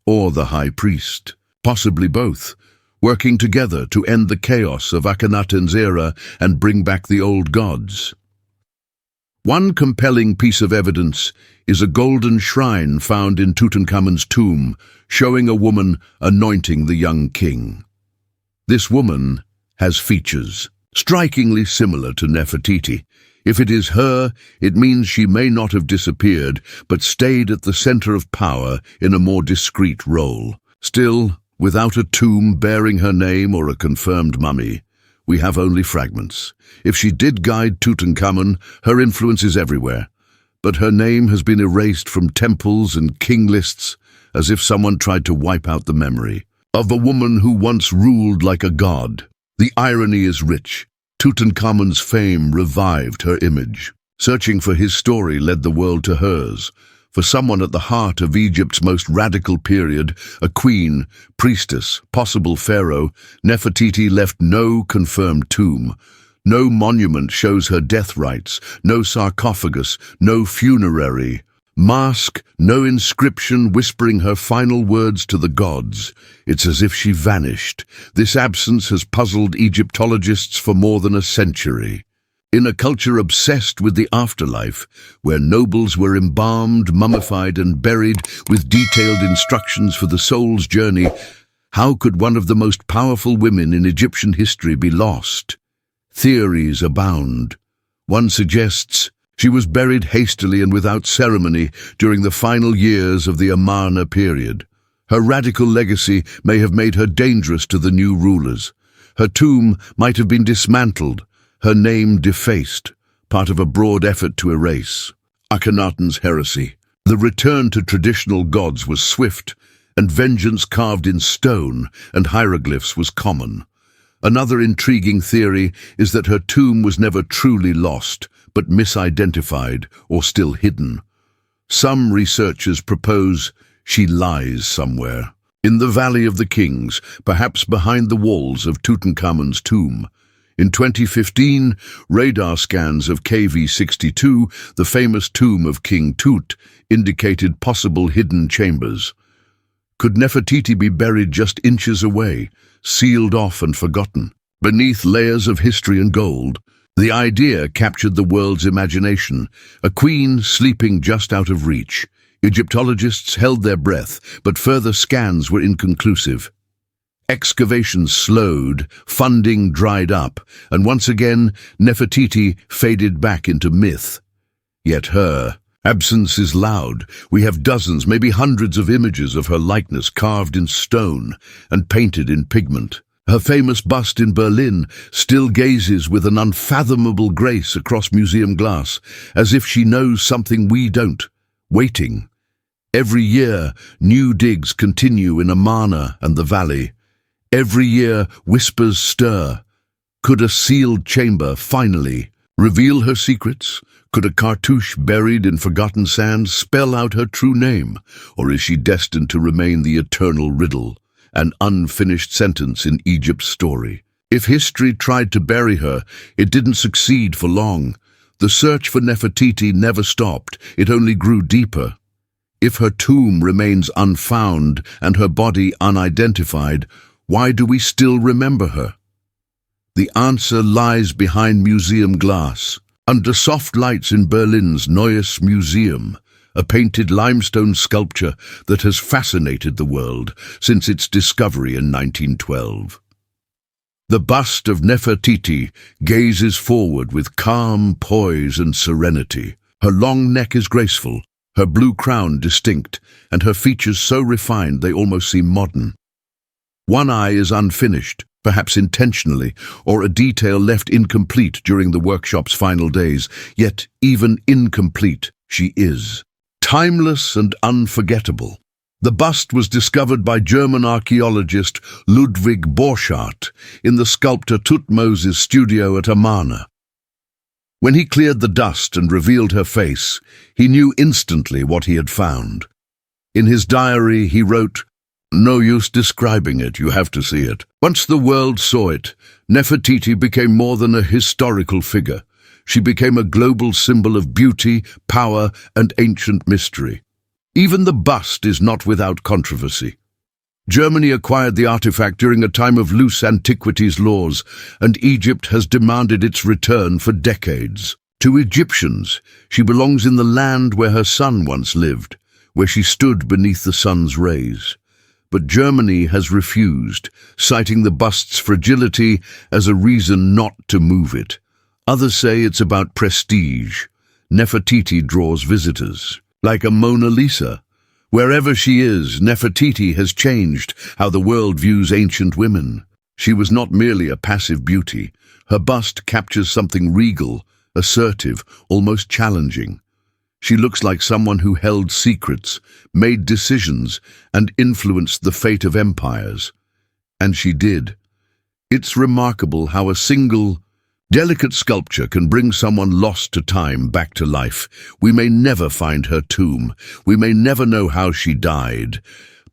Speaker 1: or the high priest? Possibly both, working together to end the chaos of Akhenaten's era and bring back the old gods. One compelling piece of evidence is a golden shrine found in Tutankhamun's tomb, showing a woman anointing the young king. This woman has features strikingly similar to Nefertiti. If it is her, it means she may not have disappeared, but stayed at the center of power in a more discreet role. Still, without a tomb bearing her name or a confirmed mummy, we have only fragments. If she did guide Tutankhamun, her influence is everywhere. But her name has been erased from temples and king lists, as if someone tried to wipe out the memory of a woman who once ruled like a god. The irony is rich. Tutankhamun's fame revived her image. Searching for his story led the world to hers. For someone at the heart of Egypt's most radical period, a queen, priestess, possible pharaoh, Nefertiti left no confirmed tomb. No monument shows her death rites, no sarcophagus, no funerary mask, no inscription whispering her final words to the gods. It's as if she vanished. This absence has puzzled Egyptologists for more than a century. In a culture obsessed with the afterlife, where nobles were embalmed, mummified, and buried with detailed instructions for the soul's journey, how could one of the most powerful women in Egyptian history be lost? Theories abound. One suggests she was buried hastily and without ceremony during the final years of the Amarna period. Her radical legacy may have made her dangerous to the new rulers. Her tomb might have been dismantled, her name defaced, part of a broad effort to erase Akhenaten's heresy. The return to traditional gods was swift, and vengeance carved in stone and hieroglyphs was common. Another intriguing theory is that her tomb was never truly lost, but misidentified or still hidden. Some researchers propose she lies somewhere, in the Valley of the Kings, perhaps behind the walls of Tutankhamun's tomb. In 2015, radar scans of KV-62, the famous tomb of King Tut, indicated possible hidden chambers. Could Nefertiti be buried just inches away, sealed off and forgotten, beneath layers of history and gold? The idea captured the world's imagination, a queen sleeping just out of reach. Egyptologists held their breath, but further scans were inconclusive. Excavations slowed, funding dried up, and once again Nefertiti faded back into myth. Yet her absence is loud. We have dozens, maybe hundreds of images of her likeness carved in stone and painted in pigment. Her famous bust in Berlin still gazes with an unfathomable grace across museum glass, as if she knows something we don't, waiting. Every year, new digs continue in Amarna and the valley. Every year, whispers stir. Could a sealed chamber finally reveal her secrets? Could a cartouche buried in forgotten sand spell out her true name? Or is she destined to remain the eternal riddle, an unfinished sentence in Egypt's story? If history tried to bury her, it didn't succeed for long. The search for Nefertiti never stopped, it only grew deeper. If her tomb remains unfound and her body unidentified, why do we still remember her? The answer lies behind museum glass. Under soft lights in Berlin's Neues Museum, a painted limestone sculpture that has fascinated the world since its discovery in 1912. The bust of Nefertiti gazes forward with calm poise and serenity. Her long neck is graceful, her blue crown distinct, and her features so refined they almost seem modern. One eye is unfinished, perhaps intentionally, or a detail left incomplete during the workshop's final days, yet even incomplete she is. Timeless and unforgettable. The bust was discovered by German archaeologist Ludwig Borchardt in the sculptor Thutmose's studio at Amarna. When he cleared the dust and revealed her face, he knew instantly what he had found. In his diary he wrote, "No use describing it, you have to see it." Once the world saw it, Nefertiti became more than a historical figure. She became a global symbol of beauty, power, and ancient mystery. Even the bust is not without controversy. Germany acquired the artifact during a time of loose antiquities laws, and Egypt has demanded its return for decades. To Egyptians, she belongs in the land where her son once lived, where she stood beneath the sun's rays. But Germany has refused, citing the bust's fragility as a reason not to move it. Others say it's about prestige. Nefertiti draws visitors, like a Mona Lisa. Wherever she is, Nefertiti has changed how the world views ancient women. She was not merely a passive beauty. Her bust captures something regal, assertive, almost challenging. She looks like someone who held secrets, made decisions, and influenced the fate of empires. And she did. It's remarkable how a single, Delicate sculpture can bring someone lost to time back to life. We may never find her tomb. We may never know how she died.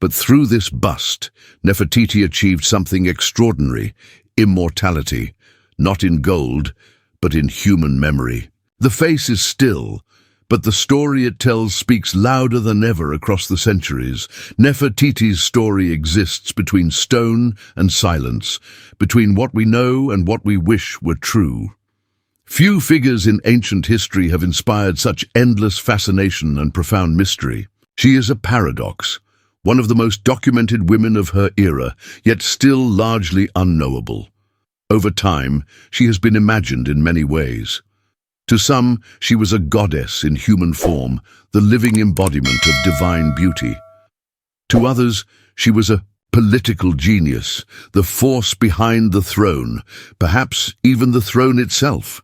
Speaker 1: But through this bust, Nefertiti achieved something extraordinary: immortality, not in gold, but in human memory. The face is still, but the story it tells speaks louder than ever across the centuries. Nefertiti's story exists between stone and silence, between what we know and what we wish were true. Few figures in ancient history have inspired such endless fascination and profound mystery. She is a paradox, one of the most documented women of her era, yet still largely unknowable. Over time, she has been imagined in many ways. To some, she was a goddess in human form, the living embodiment of divine beauty. To others, she was a political genius, the force behind the throne, perhaps even the throne itself.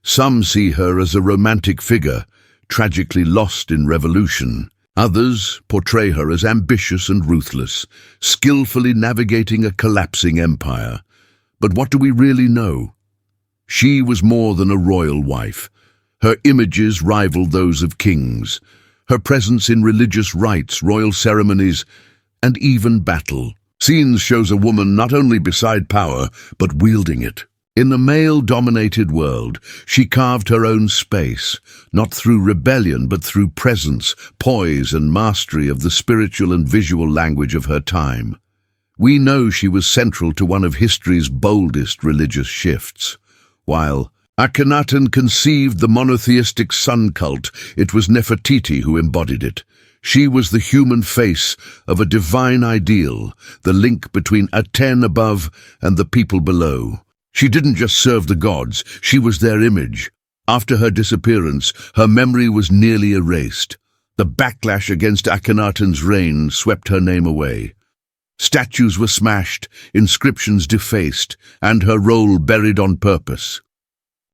Speaker 1: Some see her as a romantic figure, tragically lost in revolution. Others portray her as ambitious and ruthless, skillfully navigating a collapsing empire. But what do we really know? She was more than a royal wife. Her images rivaled those of kings. Her presence in religious rites, royal ceremonies, and even battle. Scenes shows a woman not only beside power, but wielding it. In the male-dominated world, she carved her own space, not through rebellion, but through presence, poise, and mastery of the spiritual and visual language of her time. We know she was central to one of history's boldest religious shifts. While Akhenaten conceived the monotheistic sun cult, it was Nefertiti who embodied it. She was the human face of a divine ideal, the link between Aten above and the people below. She didn't just serve the gods, she was their image. After her disappearance, her memory was nearly erased. The backlash against Akhenaten's reign swept her name away. Statues were smashed, inscriptions defaced, and her role buried on purpose.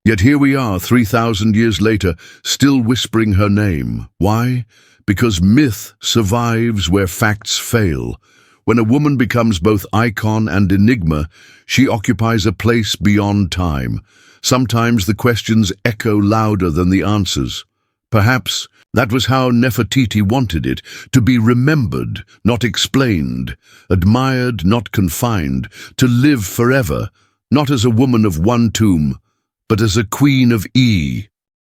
Speaker 1: Yet here we are, 3,000 years later, still whispering her name. Why? Because myth survives where facts fail. When a woman becomes both icon and enigma, she occupies a place beyond time. Sometimes the questions echo louder than the answers. Perhaps that was how Nefertiti wanted it, to be remembered, not explained, admired, not confined, to live forever, not as a woman of one tomb, but as a queen of E.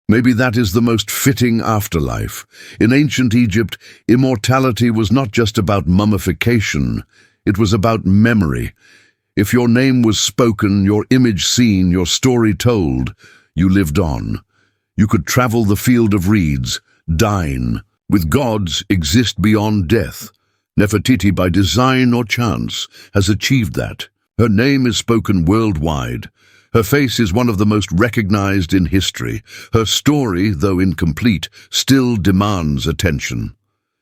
Speaker 1: Maybe that is the most fitting afterlife. In ancient Egypt, immortality was not just about mummification, it was about memory. If your name was spoken, your image seen, your story told, you lived on. You could travel the field of reeds, dine, with gods exist beyond death. Nefertiti, by design or chance, has achieved that. Her name is spoken worldwide. Her face is one of the most recognized in history. Her story, though incomplete, still demands attention.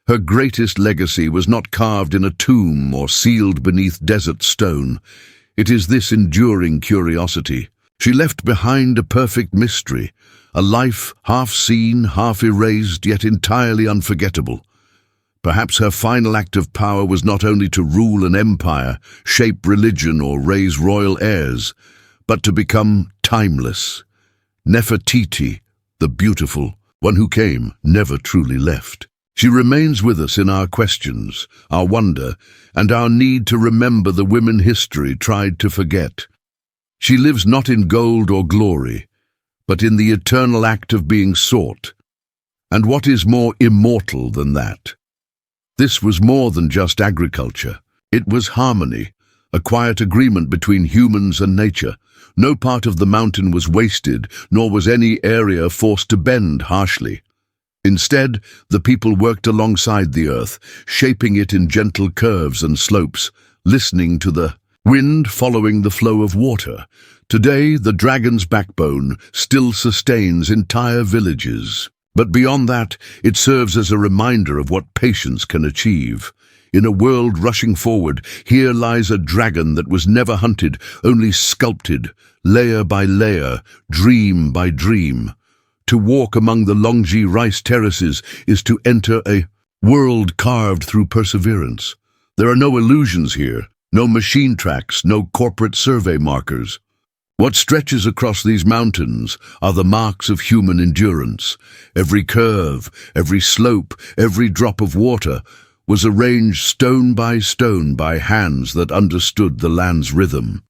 Speaker 1: Her greatest legacy was not carved in a tomb or sealed beneath desert stone. It is this enduring curiosity. She left behind a perfect mystery, a life half seen, half erased, yet entirely unforgettable. Perhaps her final act of power was not only to rule an empire, shape religion, or raise royal heirs, but to become timeless. Nefertiti, the beautiful, one who came, never truly left. She remains with us in our questions, our wonder, and our need to remember the women history tried to forget. She lives not in gold or glory, but in the eternal act of being sought. And what is more immortal than that? This was more than just agriculture. It was harmony, a quiet agreement between humans and nature. No part of the mountain was wasted, nor was any area forced to bend harshly. Instead, the people worked alongside the earth, shaping it in gentle curves and slopes, listening to the wind following the flow of water. Today, the dragon's backbone still sustains entire villages. But beyond that, it serves as a reminder of what patience can achieve. In a world rushing forward, here lies a dragon that was never hunted, only sculpted, layer by layer, dream by dream. To walk among the Longji rice terraces is to enter a world carved through perseverance. There are no illusions here, no machine tracks, no corporate survey markers. What stretches across these mountains are the marks of human endurance. Every curve, every slope, every drop of water was arranged stone by hands that understood the land's rhythm.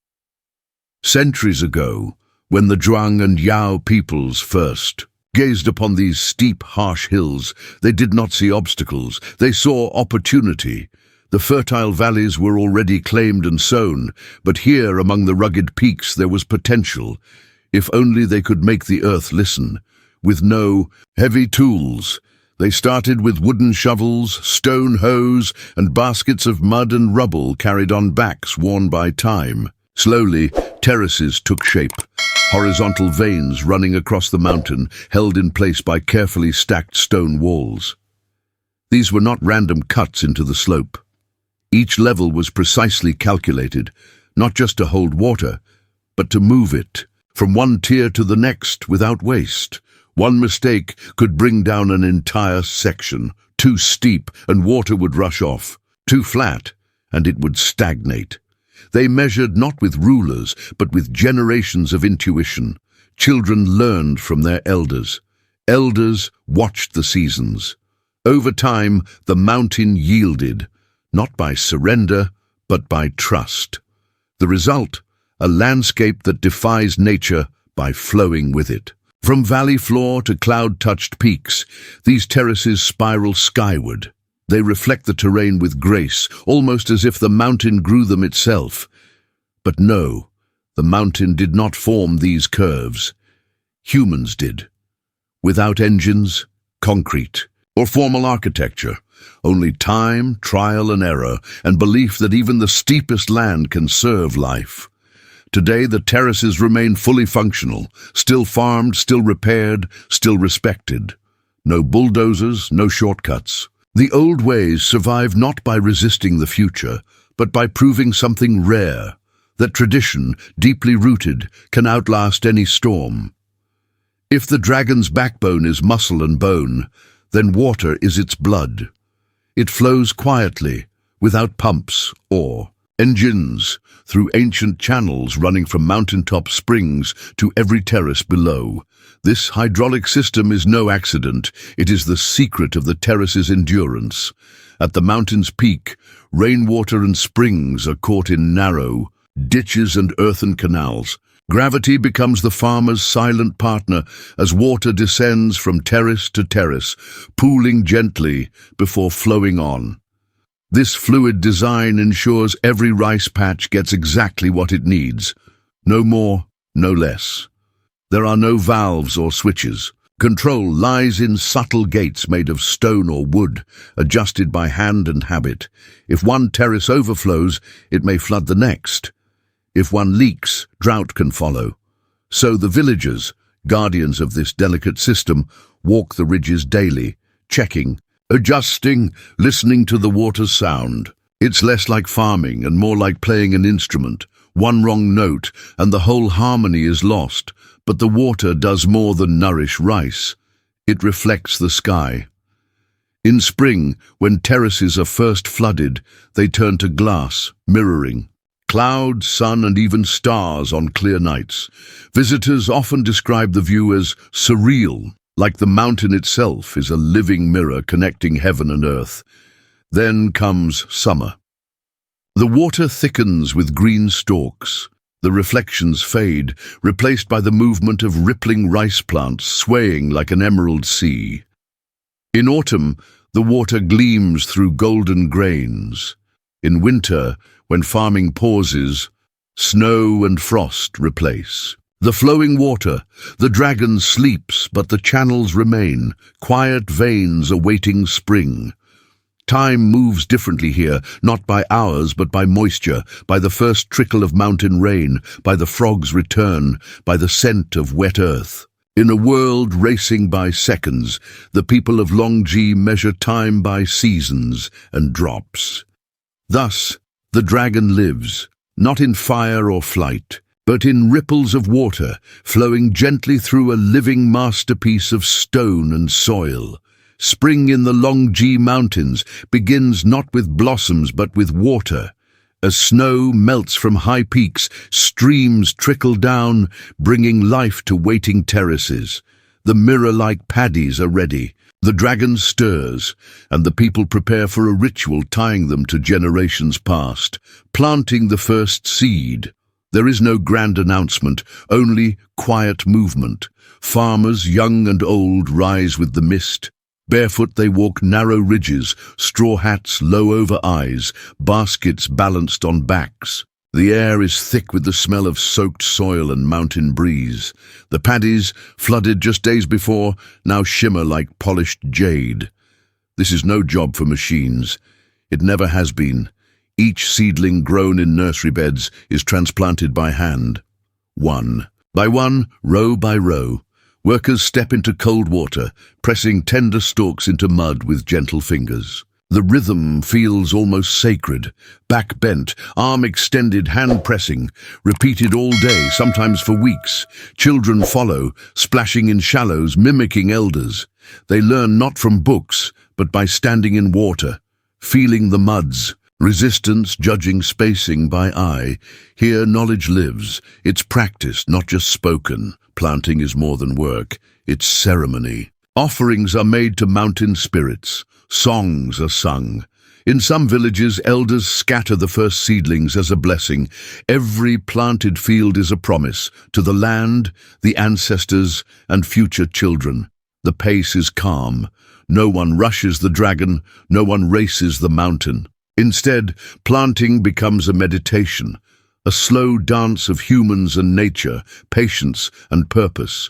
Speaker 1: Centuries ago, when the Zhuang and Yao peoples first gazed upon these steep, harsh hills, they did not see obstacles, they saw opportunity. The fertile valleys were already claimed and sown, but here among the rugged peaks there was potential, if only they could make the earth listen. With no heavy tools, they started with wooden shovels, stone hoes, and baskets of mud and rubble carried on backs worn by time. Slowly, terraces took shape, horizontal veins running across the mountain, held in place by carefully stacked stone walls. These were not random cuts into the slope. Each level was precisely calculated, not just to hold water, but to move it from one tier to the next without waste. One mistake could bring down an entire section. Too steep and water would rush off. Too flat and it would stagnate. They measured not with rulers, but with generations of intuition. Children learned from their elders. Elders watched the seasons. Over time, the mountain yielded, not by surrender, but by trust. The result, a landscape that defies nature by flowing with it. From valley floor to cloud-touched peaks, these terraces spiral skyward. They reflect the terrain with grace, almost as if the mountain grew them itself. But no, the mountain did not form these curves. Humans did. Without engines, concrete, or formal architecture. Only time, trial and error, and belief that even the steepest land can serve life. Today, the terraces remain fully functional, still farmed, still repaired, still respected. No bulldozers, no shortcuts. The old ways survive not by resisting the future, but by proving something rare, that tradition, deeply rooted, can outlast any storm. If the dragon's backbone is muscle and bone, then water is its blood. It flows quietly, without pumps or engines, through ancient channels running from mountaintop springs to every terrace below. This hydraulic system is no accident. It is the secret of the terrace's endurance. At the mountain's peak, rainwater and springs are caught in narrow ditches and earthen canals. Gravity becomes the farmer's silent partner as water descends from terrace to terrace, pooling gently before flowing on. This fluid design ensures every rice patch gets exactly what it needs. No more, no less. There are no valves or switches. Control lies in subtle gates made of stone or wood, adjusted by hand and habit. If one terrace overflows, it may flood the next. If one leaks, drought can follow. So the villagers, guardians of this delicate system, walk the ridges daily, checking, adjusting, listening to the water's sound. It's less like farming and more like playing an instrument. One wrong note and the whole harmony is lost. But the water does more than nourish rice. It reflects the sky. In spring, when terraces are first flooded, they turn to glass, mirroring clouds, sun, and even stars on clear nights. Visitors often describe the view as surreal, like the mountain itself is a living mirror connecting heaven and earth. Then comes summer. The water thickens with green stalks. The reflections fade, replaced by the movement of rippling rice plants swaying like an emerald sea. In autumn, the water gleams through golden grains. In winter, when farming pauses, snow and frost replace. The flowing water, the dragon sleeps, but the channels remain, quiet veins awaiting spring. Time moves differently here, not by hours but by moisture, by the first trickle of mountain rain, by the frog's return, by the scent of wet earth. In a world racing by seconds, the people of Longji measure time by seasons and drops. Thus, the dragon lives, not in fire or flight, but in ripples of water, flowing gently through a living masterpiece of stone and soil. Spring in the Longji Mountains begins not with blossoms but with water, As snow melts from high peaks, streams trickle down, bringing life to waiting terraces. The mirror-like paddies are ready. The dragon stirs, and the people prepare for a ritual tying them to generations past, planting the first seed. There is no grand announcement, only quiet movement. Farmers, young and old, rise with the mist. Barefoot they walk narrow ridges, straw hats low over eyes, baskets balanced on backs. The air is thick with the smell of soaked soil and mountain breeze. The paddies, flooded just days before, now shimmer like polished jade. This is no job for machines. It never has been. Each seedling grown in nursery beds is transplanted by hand. One by one, row by row. Workers step into cold water, pressing tender stalks into mud with gentle fingers. The rhythm feels almost sacred. Back bent, arm extended, hand pressing, repeated all day, sometimes for weeks. Children follow, splashing in shallows, mimicking elders. They learn not from books, but by standing in water, feeling the muds. Resistance, judging spacing by eye. Here knowledge lives. It's practiced, not just spoken. Planting is more than work. It's ceremony. Offerings are made to mountain spirits. Songs are sung. In some villages, elders scatter the first seedlings as a blessing. Every planted field is a promise to the land, the ancestors, and future children. The pace is calm. No one rushes the dragon. No one races the mountain. Instead, planting becomes a meditation, a slow dance of humans and nature, patience and purpose.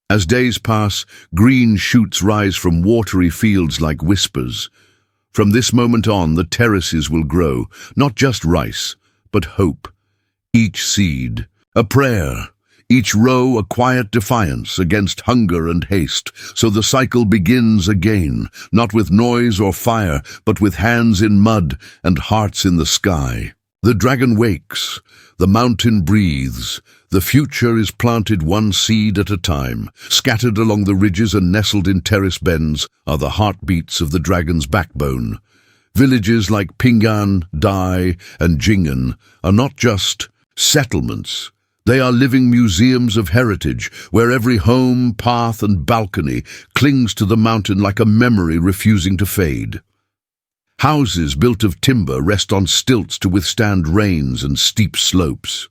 Speaker 1: As days pass, green shoots rise from watery fields like whispers. From this moment on, the terraces will grow, not just rice, but hope. Each seed, a prayer. Each row a quiet defiance against hunger and haste, so the cycle begins again, not with noise or fire, but with hands in mud and hearts in the sky. The dragon wakes, the mountain breathes, the future is planted one seed at a time. Scattered along the ridges and nestled in terrace bends are the heartbeats of the dragon's backbone. Villages like Pingan, Dai, and Jingen are not just settlements. They are living museums of heritage, where every home, path, and balcony clings to the mountain like a memory refusing to fade. Houses built of timber rest on stilts to withstand rains and steep slopes.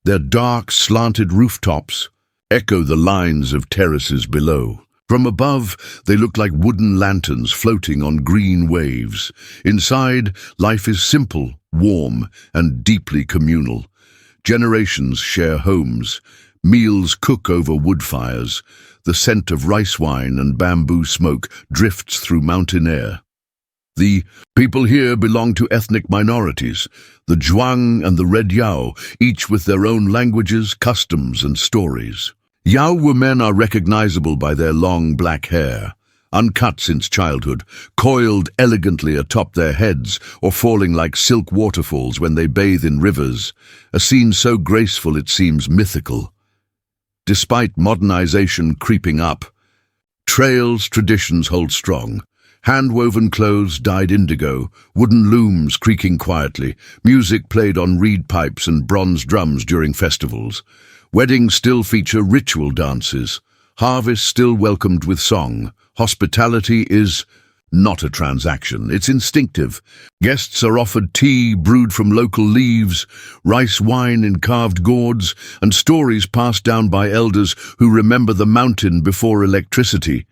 Speaker 1: Their dark, slanted rooftops echo the lines of terraces below. From above, they look like wooden lanterns floating on green waves. Inside, life is simple, warm, and deeply communal. Generations share homes. Meals cook over wood fires. The scent of rice wine and bamboo smoke drifts through mountain air. The people here belong to ethnic minorities, the Zhuang and the Red Yao, each with their own languages, customs, and stories. Yao women are recognizable by their long black hair, uncut since childhood, coiled elegantly atop their heads or falling like silk waterfalls when they bathe in rivers, a scene so graceful it seems mythical. Despite modernization creeping up, trails traditions hold strong. Hand-woven clothes dyed indigo, wooden looms creaking quietly, music played on reed pipes and bronze drums during festivals. Weddings still feature ritual dances, harvest still welcomed with song. Hospitality is not a transaction, it's instinctive. Guests are offered tea brewed from local leaves, rice wine in carved gourds, and stories passed down by elders who remember the mountain before electricity.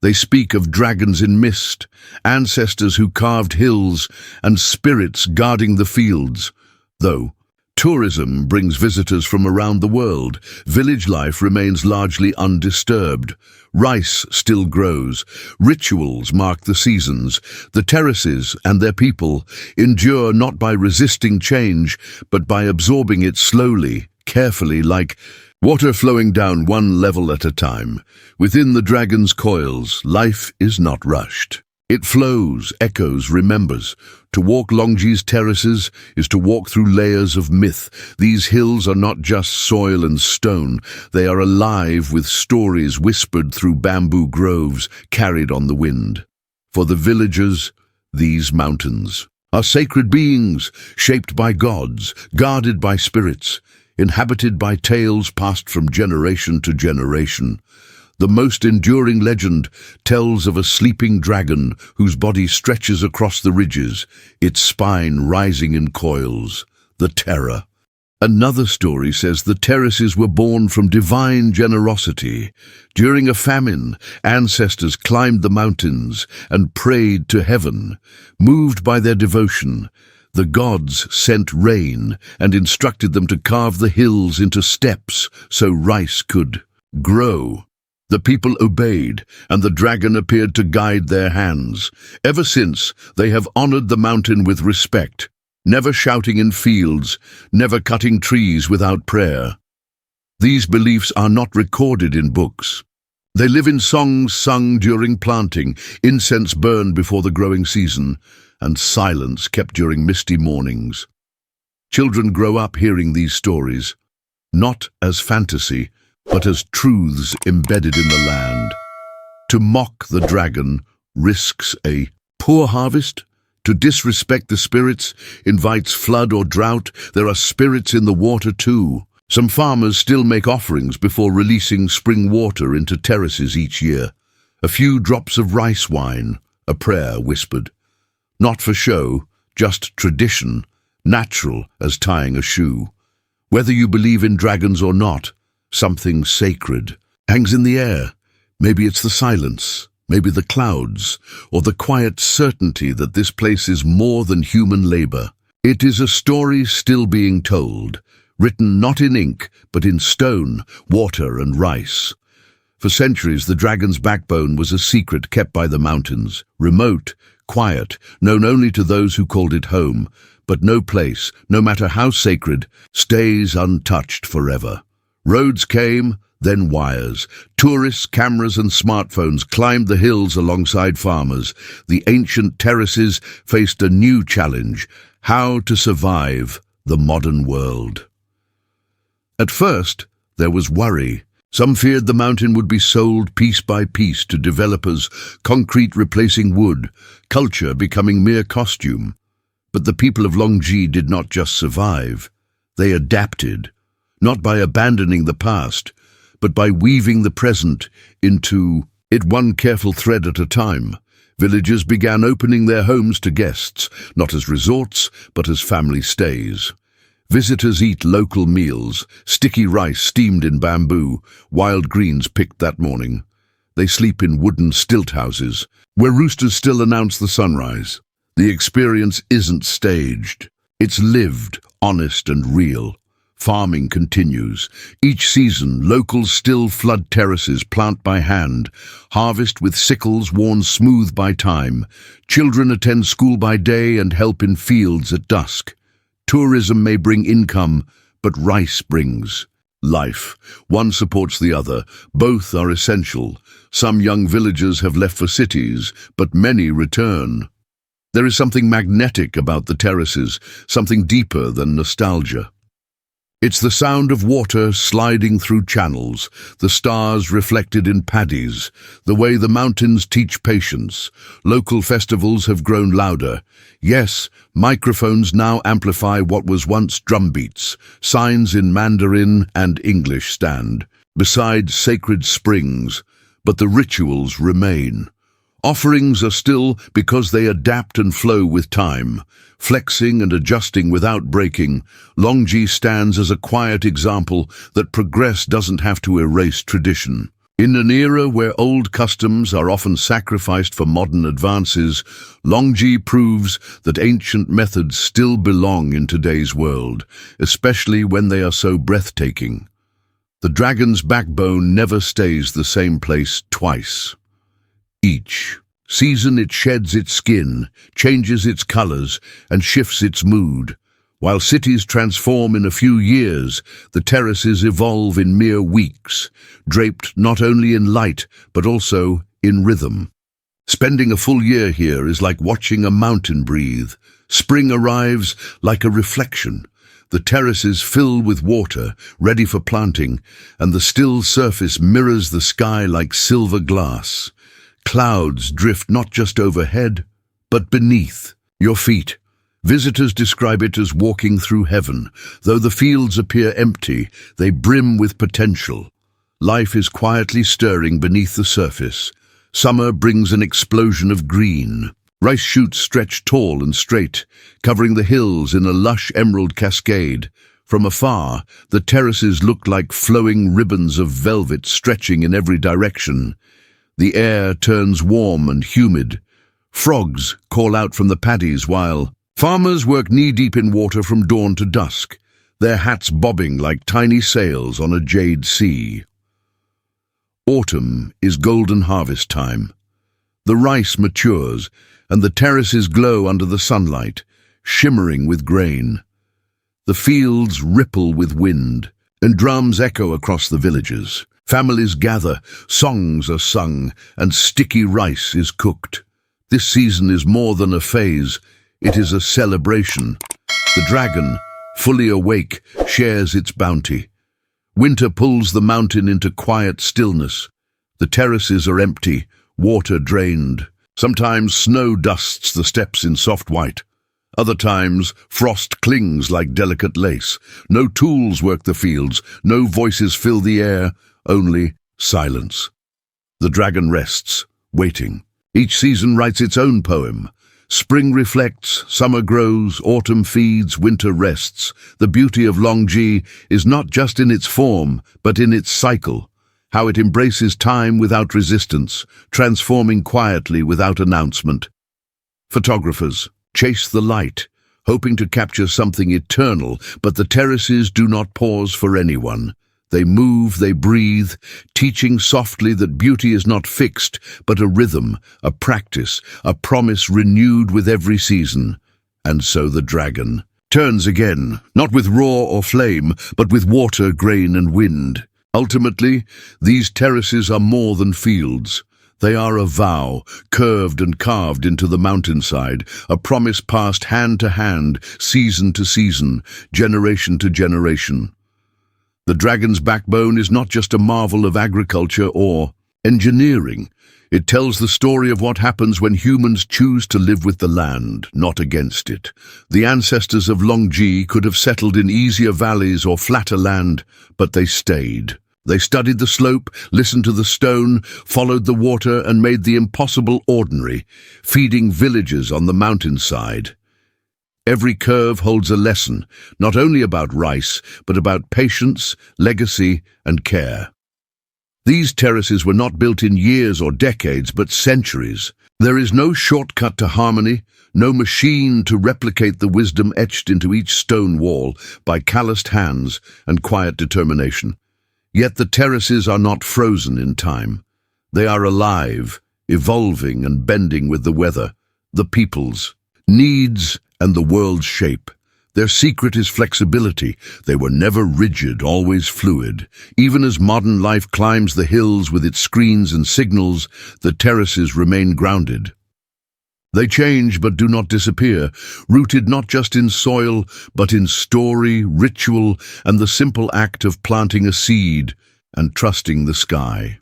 Speaker 1: They speak of dragons in mist, ancestors who carved hills, and spirits guarding the fields. Though tourism brings visitors from around the world, village life remains largely undisturbed. Rice still grows. Rituals mark the seasons. The terraces and their people endure not by resisting change, but by absorbing it slowly, carefully, like water flowing down one level at a time. Within the dragon's coils, life is not rushed. It flows, echoes, remembers. To walk Longji's terraces is to walk through layers of myth. These hills are not just soil and stone. They are alive with stories whispered through bamboo groves, carried on the wind. For the villagers, these mountains are sacred beings, shaped by gods, guarded by spirits, inhabited by tales passed from generation to generation. The most enduring legend tells of a sleeping dragon whose body stretches across the ridges, its spine rising in coils, the terror. Another story says the terraces were born from divine generosity. During a famine, ancestors climbed the mountains and prayed to heaven. Moved by their devotion, the gods sent rain and instructed them to carve the hills into steps so rice could grow. The people obeyed, and the dragon appeared to guide their hands. Ever since, they have honored the mountain with respect, never shouting in fields, never cutting trees without prayer. These beliefs are not recorded in books. They live in songs sung during planting, incense burned before the growing season, and silence kept during misty mornings. Children grow up hearing these stories, not as fantasy, but as truths embedded in the land. To mock the dragon risks a poor harvest. To disrespect the spirits invites flood or drought. There are spirits in the water too. Some farmers still make offerings before releasing spring water into terraces each year. A few drops of rice wine, a prayer whispered. Not for show, just tradition, natural as tying a shoe. Whether you believe in dragons or not, something sacred hangs in the air. Maybe it's the silence, maybe the clouds, or the quiet certainty that this place is more than human labor. It is a story still being told, written not in ink, but in stone, water, and rice. For centuries, the dragon's backbone was a secret kept by the mountains, remote, quiet, known only to those who called it home. But no place, no matter how sacred, stays untouched forever. Roads came, then wires. Tourists, cameras and smartphones climbed the hills alongside farmers. The ancient terraces faced a new challenge: how to survive the modern world. At first, there was worry. Some feared the mountain would be sold piece by piece to developers, concrete replacing wood, culture becoming mere costume. But the people of Longji did not just survive. They adapted. Not by abandoning the past, but by weaving the present into it one careful thread at a time. Villages began opening their homes to guests, not as resorts, but as family stays. Visitors eat local meals, sticky rice steamed in bamboo, wild greens picked that morning. They sleep in wooden stilt houses, where roosters still announce the sunrise. The experience isn't staged. It's lived, honest and real. Farming continues. Each season, locals still flood terraces, plant by hand, harvest with sickles worn smooth by time. Children attend school by day and help in fields at dusk. Tourism may bring income, but rice brings life. One supports the other. Both are essential. Some young villagers have left for cities, but many return. There is something magnetic about the terraces, something deeper than nostalgia. It's the sound of water sliding through channels, the stars reflected in paddies, the way the mountains teach patience. Local festivals have grown louder. Yes, microphones now amplify what was once drumbeats. Signs in Mandarin and English stand beside sacred springs, but the rituals remain. Offerings are still because they adapt and flow with time. Flexing and adjusting without breaking, Longji stands as a quiet example that progress doesn't have to erase tradition. In an era where old customs are often sacrificed for modern advances, Longji proves that ancient methods still belong in today's world, especially when they are so breathtaking. The dragon's backbone never stays the same place twice. Each season it sheds its skin, changes its colors, and shifts its mood. While cities transform in a few years, the terraces evolve in mere weeks, draped not only in light, but also in rhythm. Spending a full year here is like watching a mountain breathe. Spring arrives like a reflection. The terraces fill with water, ready for planting, and the still surface mirrors the sky like silver glass. Clouds drift not just overhead, but beneath your feet, Visitors describe it as walking through heaven. Though the fields appear empty, they brim with potential. Life is quietly stirring beneath the surface. Summer brings an explosion of green. Rice shoots stretch tall and straight, covering the hills in a lush emerald cascade. From afar, the terraces look like flowing ribbons of velvet stretching in every direction. The air turns warm and humid. Frogs call out from the paddies while farmers work knee-deep in water from dawn to dusk, their hats bobbing like tiny sails on a jade sea. Autumn is golden harvest time. The rice matures, and the terraces glow under the sunlight, shimmering with grain. The fields ripple with wind, and drums echo across the villages. Families gather, songs are sung, and sticky rice is cooked. This season is more than a phase, it is a celebration. The dragon, fully awake, shares its bounty. Winter pulls the mountain into quiet stillness. The terraces are empty, water drained. Sometimes snow dusts the steps in soft white. Other times, frost clings like delicate lace. No tools work the fields, no voices fill the air, only silence. The dragon rests, waiting. Each season writes its own poem. Spring reflects, summer grows, autumn feeds, winter rests. The beauty of Longji is not just in its form, but in its cycle, how it embraces time without resistance, transforming quietly without announcement. Photographers chase the light, hoping to capture something eternal, but the terraces do not pause for anyone. They move, they breathe, teaching softly that beauty is not fixed, but a rhythm, a practice, a promise renewed with every season. And so the dragon turns again, not with roar or flame, but with water, grain, and wind. Ultimately, these terraces are more than fields. They are a vow, curved and carved into the mountainside, a promise passed hand to hand, season to season, generation to generation. The dragon's backbone is not just a marvel of agriculture or engineering. It tells the story of what happens when humans choose to live with the land, not against it. The ancestors of Longji could have settled in easier valleys or flatter land, but they stayed. They studied the slope, listened to the stone, followed the water, and made the impossible ordinary, feeding villages on the mountainside. Every curve holds a lesson, not only about rice, but about patience, legacy, and care. These terraces were not built in years or decades, but centuries. There is no shortcut to harmony, no machine to replicate the wisdom etched into each stone wall by calloused hands and quiet determination. Yet the terraces are not frozen in time. They are alive, evolving and bending with the weather, the people's needs, and the world's shape. Their secret is flexibility. They were never rigid, always fluid. Even as modern life climbs the hills with its screens and signals, the terraces remain grounded. They change but do not disappear, rooted not just in soil, but in story, ritual, and the simple act of planting a seed and trusting the sky.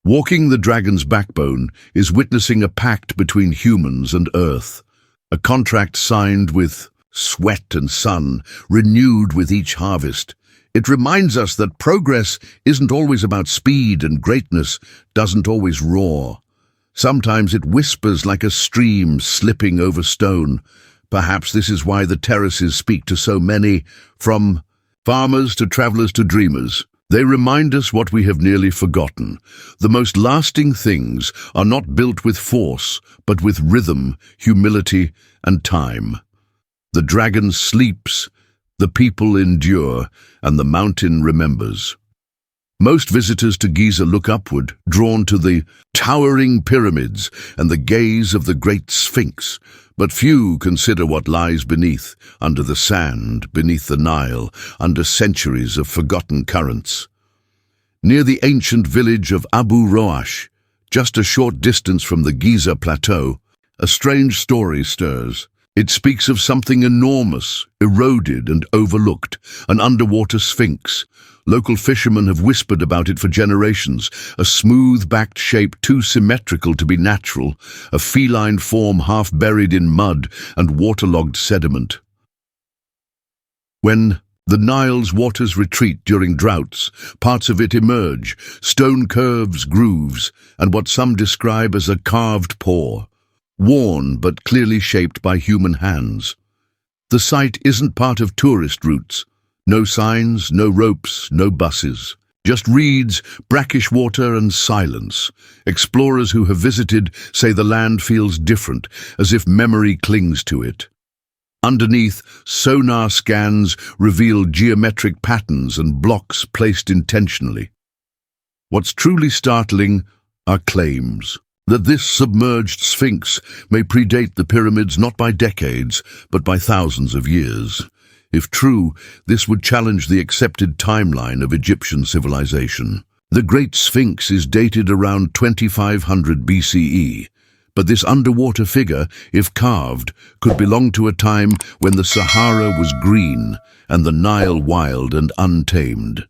Speaker 1: Walking the dragon's backbone is witnessing a pact between humans and earth, a contract signed with sweat and sun, renewed with each harvest. It reminds us that progress isn't always about speed, and greatness doesn't always roar. Sometimes it whispers like a stream slipping over stone. Perhaps this is why the terraces speak to so many, from farmers to travelers to dreamers. They remind us what we have nearly forgotten. The most lasting things are not built with force, but with rhythm, humility, and time. The dragon sleeps, the people endure, and the mountain remembers. Most visitors to Giza look upward, drawn to the towering pyramids and the gaze of the great Sphinx. But few consider what lies beneath, under the sand, beneath the Nile, under centuries of forgotten currents. Near the ancient village of Abu Roash, just a short distance from the Giza plateau, a strange story stirs. It speaks of something enormous, eroded and overlooked, an underwater sphinx. Local fishermen have whispered about it for generations, a smooth-backed shape too symmetrical to be natural, a feline form half buried in mud and waterlogged sediment. When the Nile's waters retreat during droughts, parts of it emerge, stone curves, grooves, and what some describe as a carved paw, worn but clearly shaped by human hands. The site isn't part of tourist routes. No signs, no ropes, no buses. Just reeds, brackish water and silence. Explorers who have visited say the land feels different, as if memory clings to it. Underneath, sonar scans reveal geometric patterns and blocks placed intentionally. What's truly startling are claims that this submerged sphinx may predate the pyramids not by decades, but by thousands of years. If true, this would challenge the accepted timeline of Egyptian civilization. The Great Sphinx is dated around 2500 BCE, but this underwater figure, if carved, could belong to a time when the Sahara was green and the Nile wild and untamed.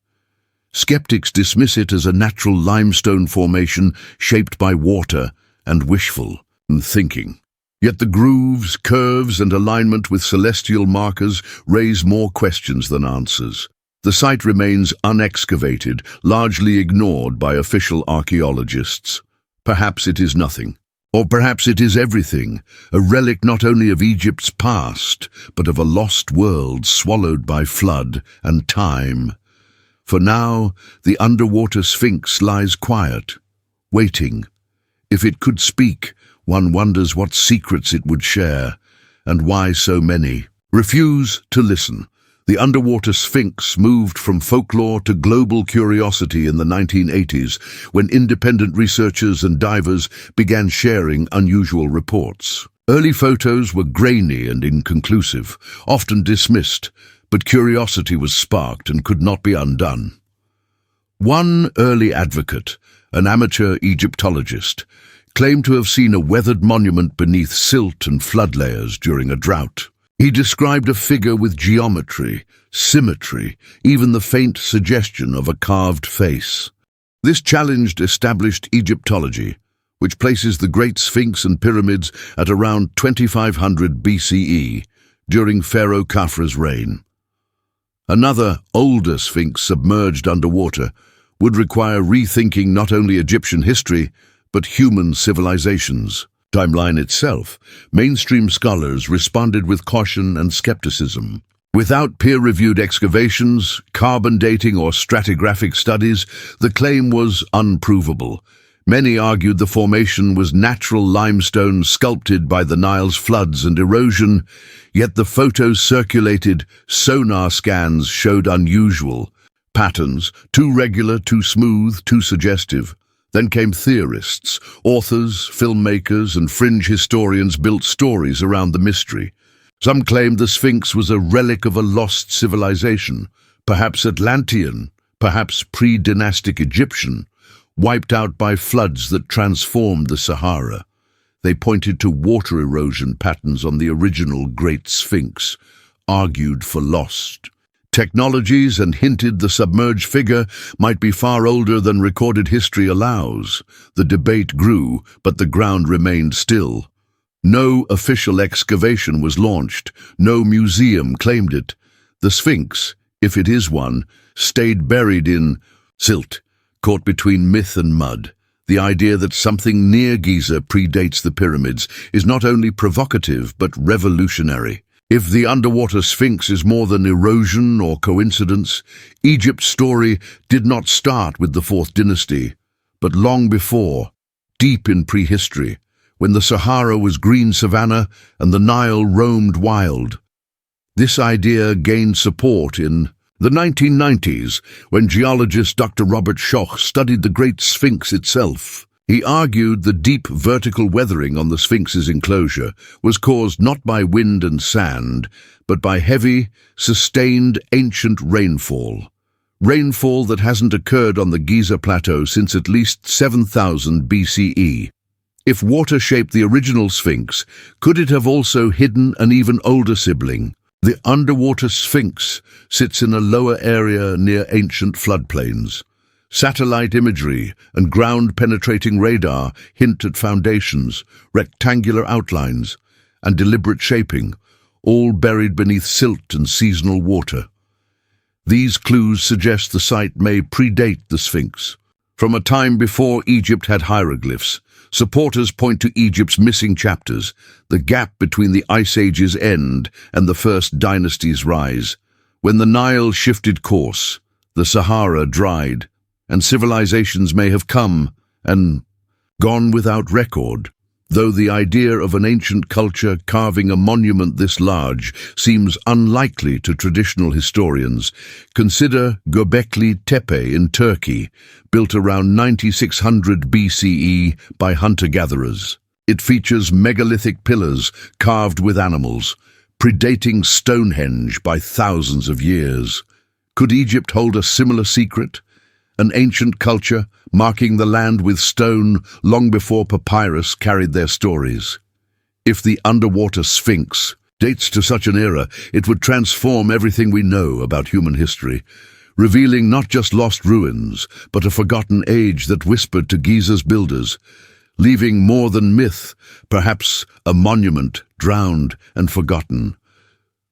Speaker 1: Skeptics dismiss it as a natural limestone formation shaped by water and wishful thinking. Yet the grooves, curves, and alignment with celestial markers raise more questions than answers. The site remains unexcavated, largely ignored by official archaeologists. Perhaps it is nothing. Or perhaps it is everything, a relic not only of Egypt's past, but of a lost world swallowed by flood and time. For now, the underwater sphinx lies quiet, waiting. If it could speak, one wonders what secrets it would share, and why so many refuse to listen. The underwater sphinx moved from folklore to global curiosity in the 1980s, when independent researchers and divers began sharing unusual reports. Early photos were grainy and inconclusive, often dismissed, but curiosity was sparked and could not be undone. One early advocate, an amateur Egyptologist, claimed to have seen a weathered monument beneath silt and flood layers during a drought. He described a figure with geometry, symmetry, even the faint suggestion of a carved face. This challenged established Egyptology, which places the Great Sphinx and pyramids at around 2500 BCE, during Pharaoh Khafre's reign. Another, older sphinx submerged underwater would require rethinking not only Egyptian history, but human civilizations. Timeline itself, mainstream scholars responded with caution and skepticism. Without peer-reviewed excavations, carbon dating or stratigraphic studies, the claim was unprovable. Many argued the formation was natural limestone sculpted by the Nile's floods and erosion, yet the photos circulated, sonar scans showed unusual patterns, too regular, too smooth, too suggestive. Then came theorists, authors, filmmakers, and fringe historians built stories around the mystery. Some claimed the Sphinx was a relic of a lost civilization, perhaps Atlantean, perhaps pre-dynastic Egyptian, wiped out by floods that transformed the Sahara. They pointed to water erosion patterns on the original Great Sphinx, argued for lost technologies, and hinted the submerged figure might be far older than recorded history allows. The debate grew, but the ground remained still. No official excavation was launched, no museum claimed it. The Sphinx, if it is one, stayed buried in silt, caught between myth and mud. The idea that something near Giza predates the pyramids is not only provocative but revolutionary. If the underwater Sphinx is more than erosion or coincidence, Egypt's story did not start with the Fourth Dynasty, but long before, deep in prehistory, when the Sahara was green savanna and the Nile roamed wild. This idea gained support in the 1990s, when geologist Dr. Robert Schoch studied the Great Sphinx itself. He argued the deep vertical weathering on the Sphinx's enclosure was caused not by wind and sand, but by heavy, sustained ancient rainfall. Rainfall that hasn't occurred on the Giza Plateau since at least 7000 BCE. If water shaped the original Sphinx, could it have also hidden an even older sibling? The underwater Sphinx sits in a lower area near ancient floodplains. Satellite imagery and ground-penetrating radar hint at foundations, rectangular outlines, and deliberate shaping, all buried beneath silt and seasonal water. These clues suggest the site may predate the Sphinx. From a time before Egypt had hieroglyphs, supporters point to Egypt's missing chapters, the gap between the Ice Age's end and the First Dynasty's rise. When the Nile shifted course, the Sahara dried, and civilizations may have come and gone without record. Though the idea of an ancient culture carving a monument this large seems unlikely to traditional historians, consider Göbekli Tepe in Turkey, built around 9600 BCE by hunter-gatherers. It features megalithic pillars carved with animals, predating Stonehenge by thousands of years. Could Egypt hold a similar secret? An ancient culture marking the land with stone long before papyrus carried their stories. If the underwater Sphinx dates to such an era, it would transform everything we know about human history, revealing not just lost ruins, but a forgotten age that whispered to Giza's builders, leaving more than myth, perhaps a monument drowned and forgotten.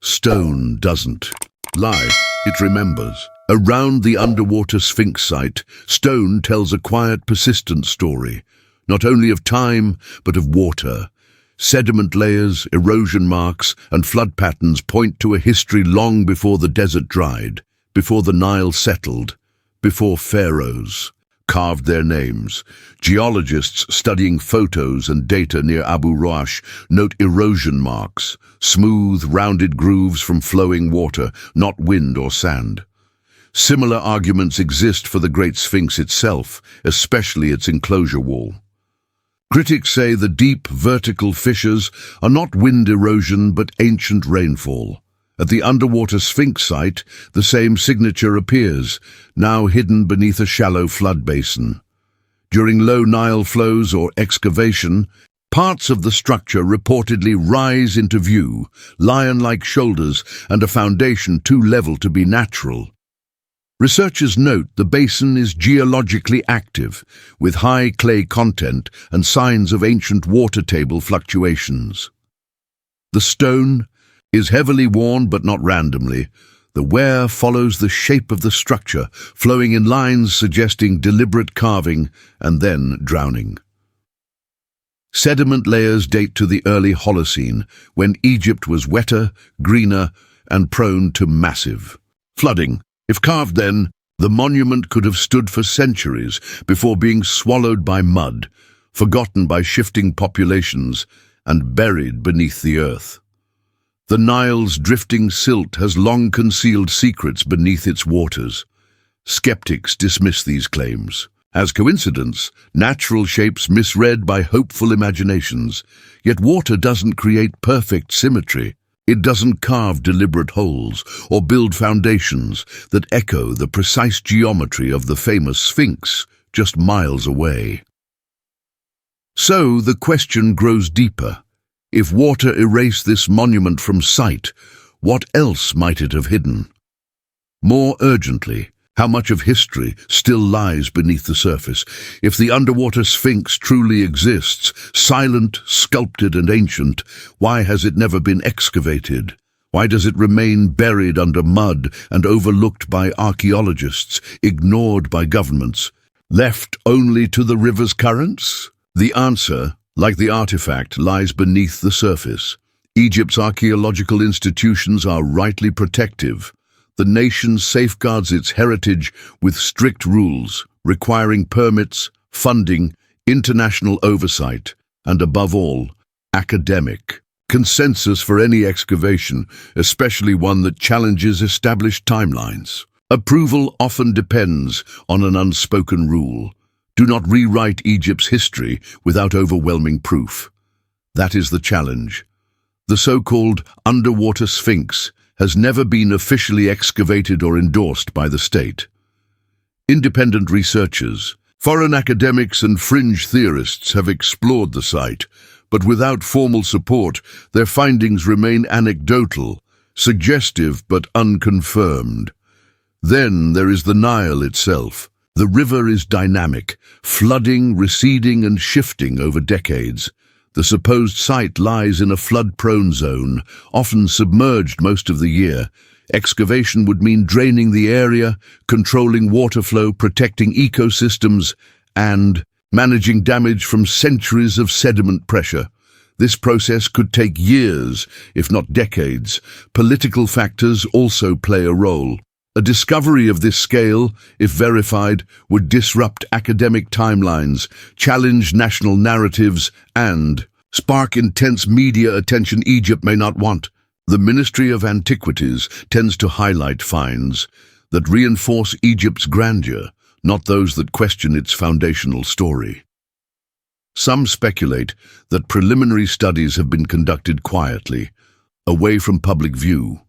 Speaker 1: Stone doesn't lie, it remembers. Around the underwater Sphinx site, stone tells a quiet, persistent story, not only of time, but of water. Sediment layers, erosion marks, and flood patterns point to a history long before the desert dried, before the Nile settled, before pharaohs carved their names. Geologists studying photos and data near Abu Roash note erosion marks, smooth, rounded grooves from flowing water, not wind or sand. Similar arguments exist for the Great Sphinx itself, especially its enclosure wall. Critics say the deep, vertical fissures are not wind erosion but ancient rainfall. At the underwater Sphinx site, the same signature appears, now hidden beneath a shallow flood basin. During low Nile flows or excavation, parts of the structure reportedly rise into view, lion-like shoulders and a foundation too level to be natural. Researchers note the basin is geologically active, with high clay content and signs of ancient water table fluctuations. The stone is heavily worn but not randomly. The wear follows the shape of the structure, flowing in lines suggesting deliberate carving and then drowning. Sediment layers date to the early Holocene, when Egypt was wetter, greener, and prone to massive flooding. If carved then, the monument could have stood for centuries before being swallowed by mud, forgotten by shifting populations, and buried beneath the earth. The Nile's drifting silt has long concealed secrets beneath its waters. Skeptics dismiss these claims as coincidence, natural shapes misread by hopeful imaginations. Yet water doesn't create perfect symmetry. It doesn't carve deliberate holes or build foundations that echo the precise geometry of the famous Sphinx just miles away. So the question grows deeper. If water erased this monument from sight, what else might it have hidden? More urgently, how much of history still lies beneath the surface? If the underwater Sphinx truly exists, silent, sculpted and ancient, why has it never been excavated? Why does it remain buried under mud and overlooked by archaeologists, ignored by governments, left only to the river's currents? The answer, like the artifact, lies beneath the surface. Egypt's archaeological institutions are rightly protective. The nation safeguards its heritage with strict rules, requiring permits, funding, international oversight, and above all, academic consensus for any excavation, especially one that challenges established timelines. Approval often depends on an unspoken rule. Do not rewrite Egypt's history without overwhelming proof. That is the challenge. The so-called underwater Sphinx has never been officially excavated or endorsed by the state. Independent researchers, Foreign academics and fringe theorists have explored the site, but without formal support, their findings remain anecdotal, suggestive but unconfirmed. Then there is the Nile itself. The river is dynamic, flooding, receding and shifting over decades. The supposed site lies in a flood-prone zone, often submerged most of the year. Excavation would mean draining the area, controlling water flow, protecting ecosystems, and managing damage from centuries of sediment pressure. This process could take years, if not decades. Political factors also play a role. A discovery of this scale, if verified, would disrupt academic timelines, challenge national narratives, and spark intense media attention Egypt may not want. The Ministry of Antiquities tends to highlight finds that reinforce Egypt's grandeur, not those that question its foundational story. Some speculate that preliminary studies have been conducted quietly, away from public view,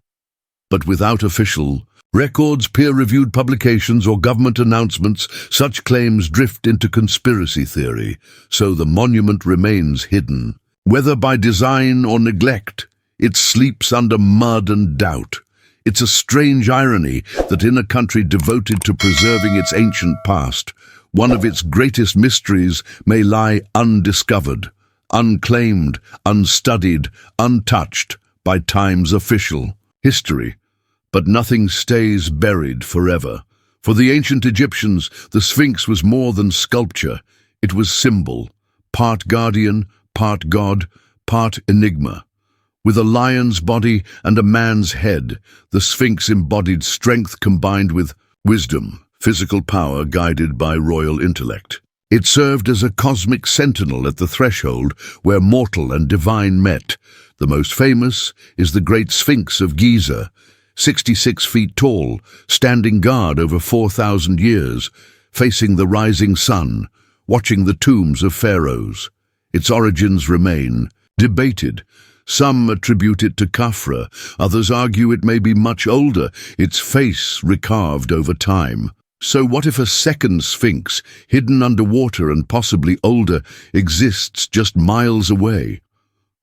Speaker 1: but without official records, peer-reviewed publications, or government announcements. Such claims drift into conspiracy theory, so the monument remains hidden. Whether by design or neglect, it sleeps under mud and doubt. It's a strange irony that in a country devoted to preserving its ancient past, one of its greatest mysteries may lie undiscovered, unclaimed, unstudied, untouched by time's official history. But nothing stays buried forever. For the ancient Egyptians, the Sphinx was more than sculpture. It was symbol, part guardian, part god, part enigma. With a lion's body and a man's head, the Sphinx embodied strength combined with wisdom, physical power guided by royal intellect. It served as a cosmic sentinel at the threshold where mortal and divine met. The most famous is the Great Sphinx of Giza, 66 feet tall, standing guard over 4,000 years, facing the rising sun, watching the tombs of pharaohs. Its origins remain debated. Some attribute it to Khafra, others argue it may be much older, its face recarved over time. So what if a second Sphinx, hidden underwater and possibly older, exists just miles away?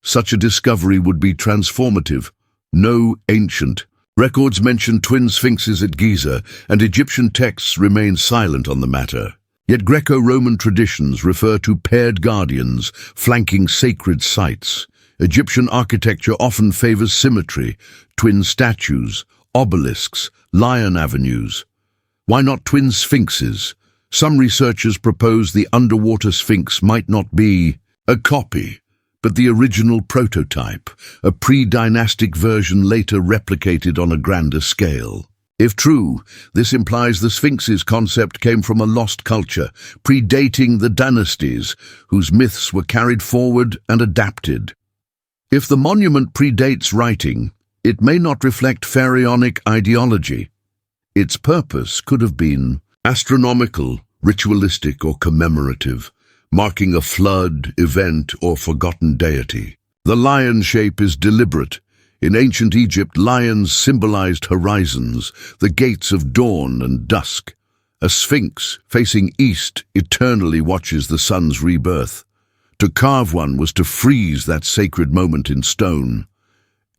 Speaker 1: Such a discovery would be transformative. No ancient records mention twin sphinxes at Giza, and Egyptian texts remain silent on the matter. Yet Greco-Roman traditions refer to paired guardians flanking sacred sites. Egyptian architecture often favors symmetry, twin statues, obelisks, lion avenues. Why not twin sphinxes? Some researchers propose the underwater sphinx might not be a copy, but the original prototype, a pre-dynastic version later replicated on a grander scale. If true, this implies the Sphinx's concept came from a lost culture, predating the dynasties, whose myths were carried forward and adapted. If the monument predates writing, it may not reflect pharaonic ideology. Its purpose could have been astronomical, ritualistic, or commemorative, marking a flood, event, or forgotten deity. The lion shape is deliberate. In ancient Egypt, lions symbolized horizons, the gates of dawn and dusk. A sphinx, facing east, eternally watches the sun's rebirth. To carve one was to freeze that sacred moment in stone.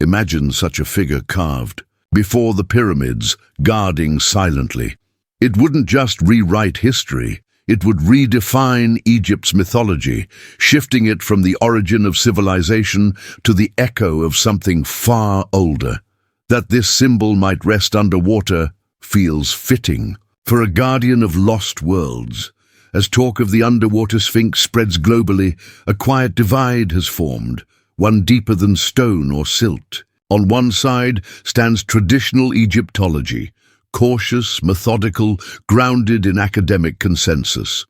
Speaker 1: Imagine such a figure carved before the pyramids, guarding silently. It wouldn't just rewrite history. It would redefine Egypt's mythology, shifting it from the origin of civilization to the echo of something far older. That this symbol might rest underwater feels fitting. For a guardian of lost worlds, as talk of the underwater Sphinx spreads globally, a quiet divide has formed, one deeper than stone or silt. On one side stands traditional Egyptology, cautious, methodical, grounded in academic consensus.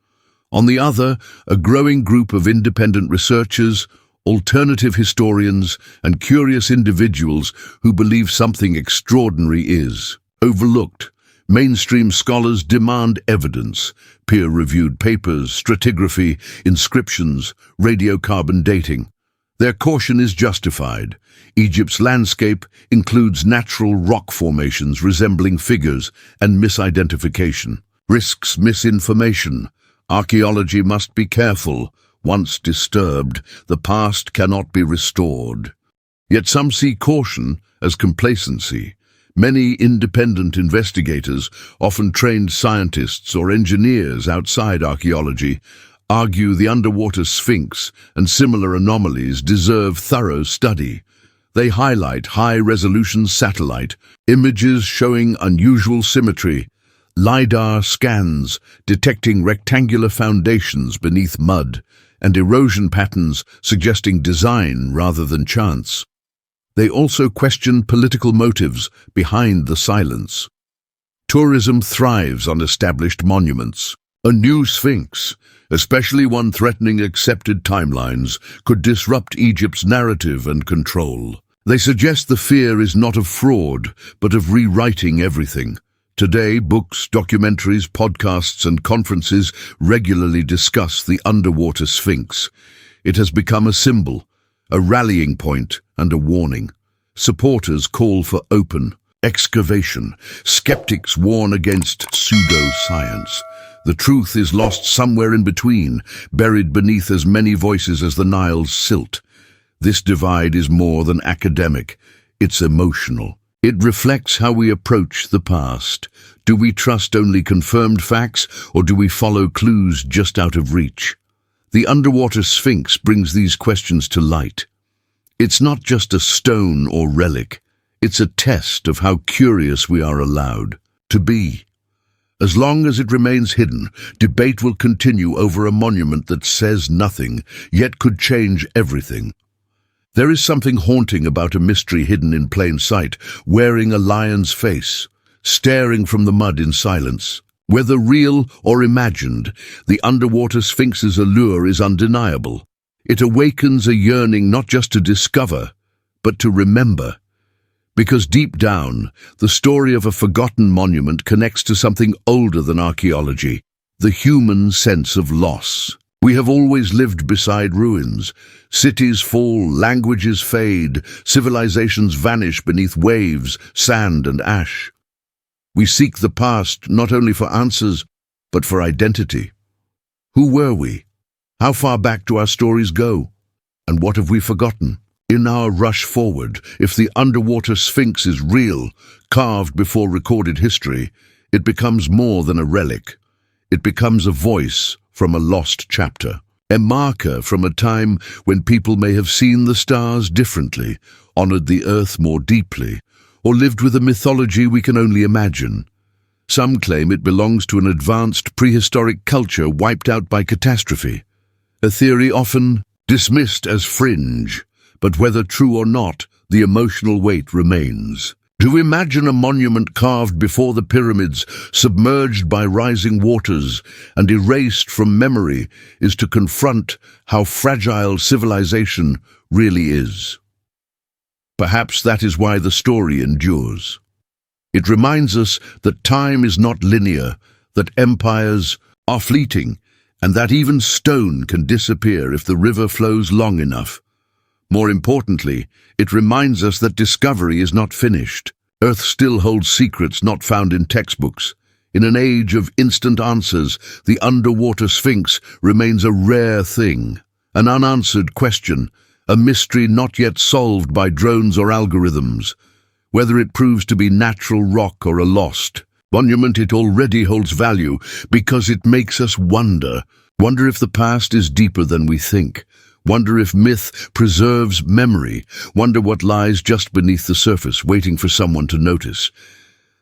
Speaker 1: On the other, a growing group of independent researchers, alternative historians, and curious individuals who believe something extraordinary is overlooked. Mainstream scholars demand evidence, peer-reviewed papers, stratigraphy, inscriptions, radiocarbon dating. Their caution is justified. Egypt's landscape includes natural rock formations resembling figures and misidentification. Risks misinformation, Archaeology must be careful. Once disturbed, the past cannot be restored. Yet some see caution as complacency. Many independent investigators, often trained scientists or engineers outside archaeology, argue the underwater Sphinx and similar anomalies deserve thorough study. They highlight high-resolution satellite images showing unusual symmetry, LiDAR scans detecting rectangular foundations beneath mud, and erosion patterns suggesting design rather than chance. They also question political motives behind the silence. Tourism thrives on established monuments. A new Sphinx, especially one threatening accepted timelines, could disrupt Egypt's narrative and control. They suggest the fear is not of fraud, but of rewriting everything. Today, books, documentaries, podcasts, and conferences regularly discuss the underwater Sphinx. It has become a symbol, a rallying point, and a warning. Supporters call for open excavation. Skeptics warn against pseudo-science. The truth is lost somewhere in between, buried beneath as many voices as the Nile's silt. This divide is more than academic, it's emotional. It reflects how we approach the past. Do we trust only confirmed facts, or do we follow clues just out of reach? The underwater Sphinx brings these questions to light. It's not just a stone or relic. It's a test of how curious we are allowed to be. As long as it remains hidden, debate will continue over a monument that says nothing, yet could change everything. There is something haunting about a mystery hidden in plain sight, wearing a lion's face, staring from the mud in silence. Whether real or imagined, the underwater Sphinx's allure is undeniable. It awakens a yearning not just to discover, but to remember. Because deep down, the story of a forgotten monument connects to something older than archaeology, the human sense of loss. We have always lived beside ruins. Cities fall, languages fade, civilizations vanish beneath waves, sand, and ash. We seek the past not only for answers, but for identity. Who were we? How far back do our stories go? And what have we forgotten? In our rush forward, if the underwater Sphinx is real, carved before recorded history, it becomes more than a relic. It becomes a voice from a lost chapter, a marker from a time when people may have seen the stars differently, honored the earth more deeply, or lived with a mythology we can only imagine. Some claim it belongs to an advanced prehistoric culture wiped out by catastrophe, a theory often dismissed as fringe, but whether true or not, the emotional weight remains. To imagine a monument carved before the pyramids, submerged by rising waters, and erased from memory is to confront how fragile civilization really is. Perhaps that is why the story endures. It reminds us that time is not linear, that empires are fleeting, and that even stone can disappear if the river flows long enough. More importantly, it reminds us that discovery is not finished. Earth still holds secrets not found in textbooks. In an age of instant answers, the underwater Sphinx remains a rare thing, an unanswered question, a mystery not yet solved by drones or algorithms. Whether it proves to be natural rock or a lost monument, it already holds value because it makes us wonder if the past is deeper than we think. Wonder if myth preserves memory. Wonder what lies just beneath the surface, waiting for someone to notice.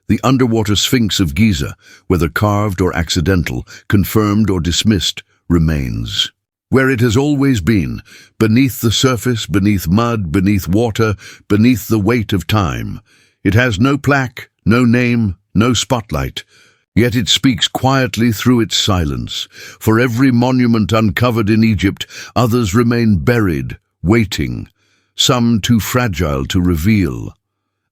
Speaker 1: The underwater Sphinx of Giza, whether carved or accidental, confirmed or dismissed, remains. Where it has always been, beneath the surface, beneath mud, beneath water, beneath the weight of time. It has no plaque, no name, no spotlight. Yet it speaks quietly through its silence. For every monument uncovered in Egypt, others remain buried, waiting, some too fragile to reveal.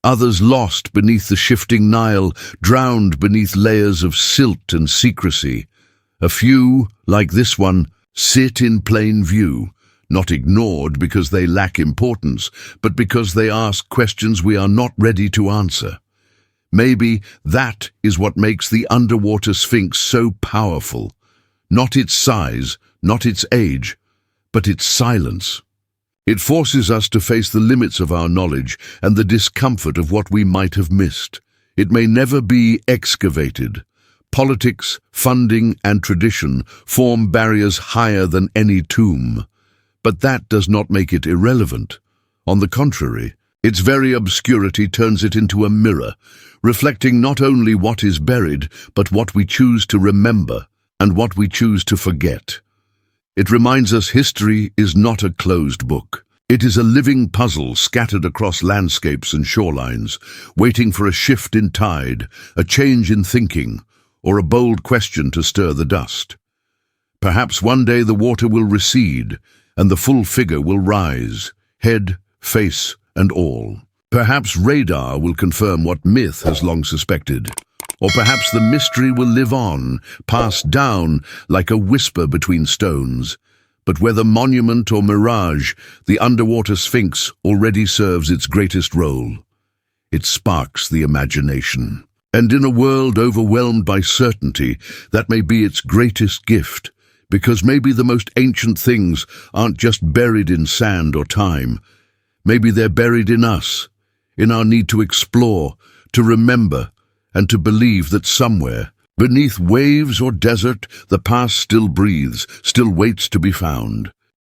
Speaker 1: Others lost beneath the shifting Nile, drowned beneath layers of silt and secrecy. A few, like this one, sit in plain view, not ignored because they lack importance, but because they ask questions we are not ready to answer. Maybe that is what makes the underwater Sphinx so powerful. Not its size, not its age, but its silence. It forces us to face the limits of our knowledge and the discomfort of what we might have missed. It may never be excavated. Politics, funding, and tradition form barriers higher than any tomb. But that does not make it irrelevant. On the contrary, its very obscurity turns it into a mirror, reflecting not only what is buried, but what we choose to remember and what we choose to forget. It reminds us history is not a closed book. It is a living puzzle scattered across landscapes and shorelines, waiting for a shift in tide, a change in thinking, or a bold question to stir the dust. Perhaps one day the water will recede, and the full figure will rise, head, face, and all. Perhaps radar will confirm what myth has long suspected. Or perhaps the mystery will live on, passed down like a whisper between stones. But whether monument or mirage, the underwater sphinx already serves its greatest role. It sparks the imagination. And in a world overwhelmed by certainty, that may be its greatest gift, because maybe the most ancient things aren't just buried in sand or time. Maybe they're buried in us, in our need to explore, to remember, and to believe that somewhere, beneath waves or desert, the past still breathes, still waits to be found.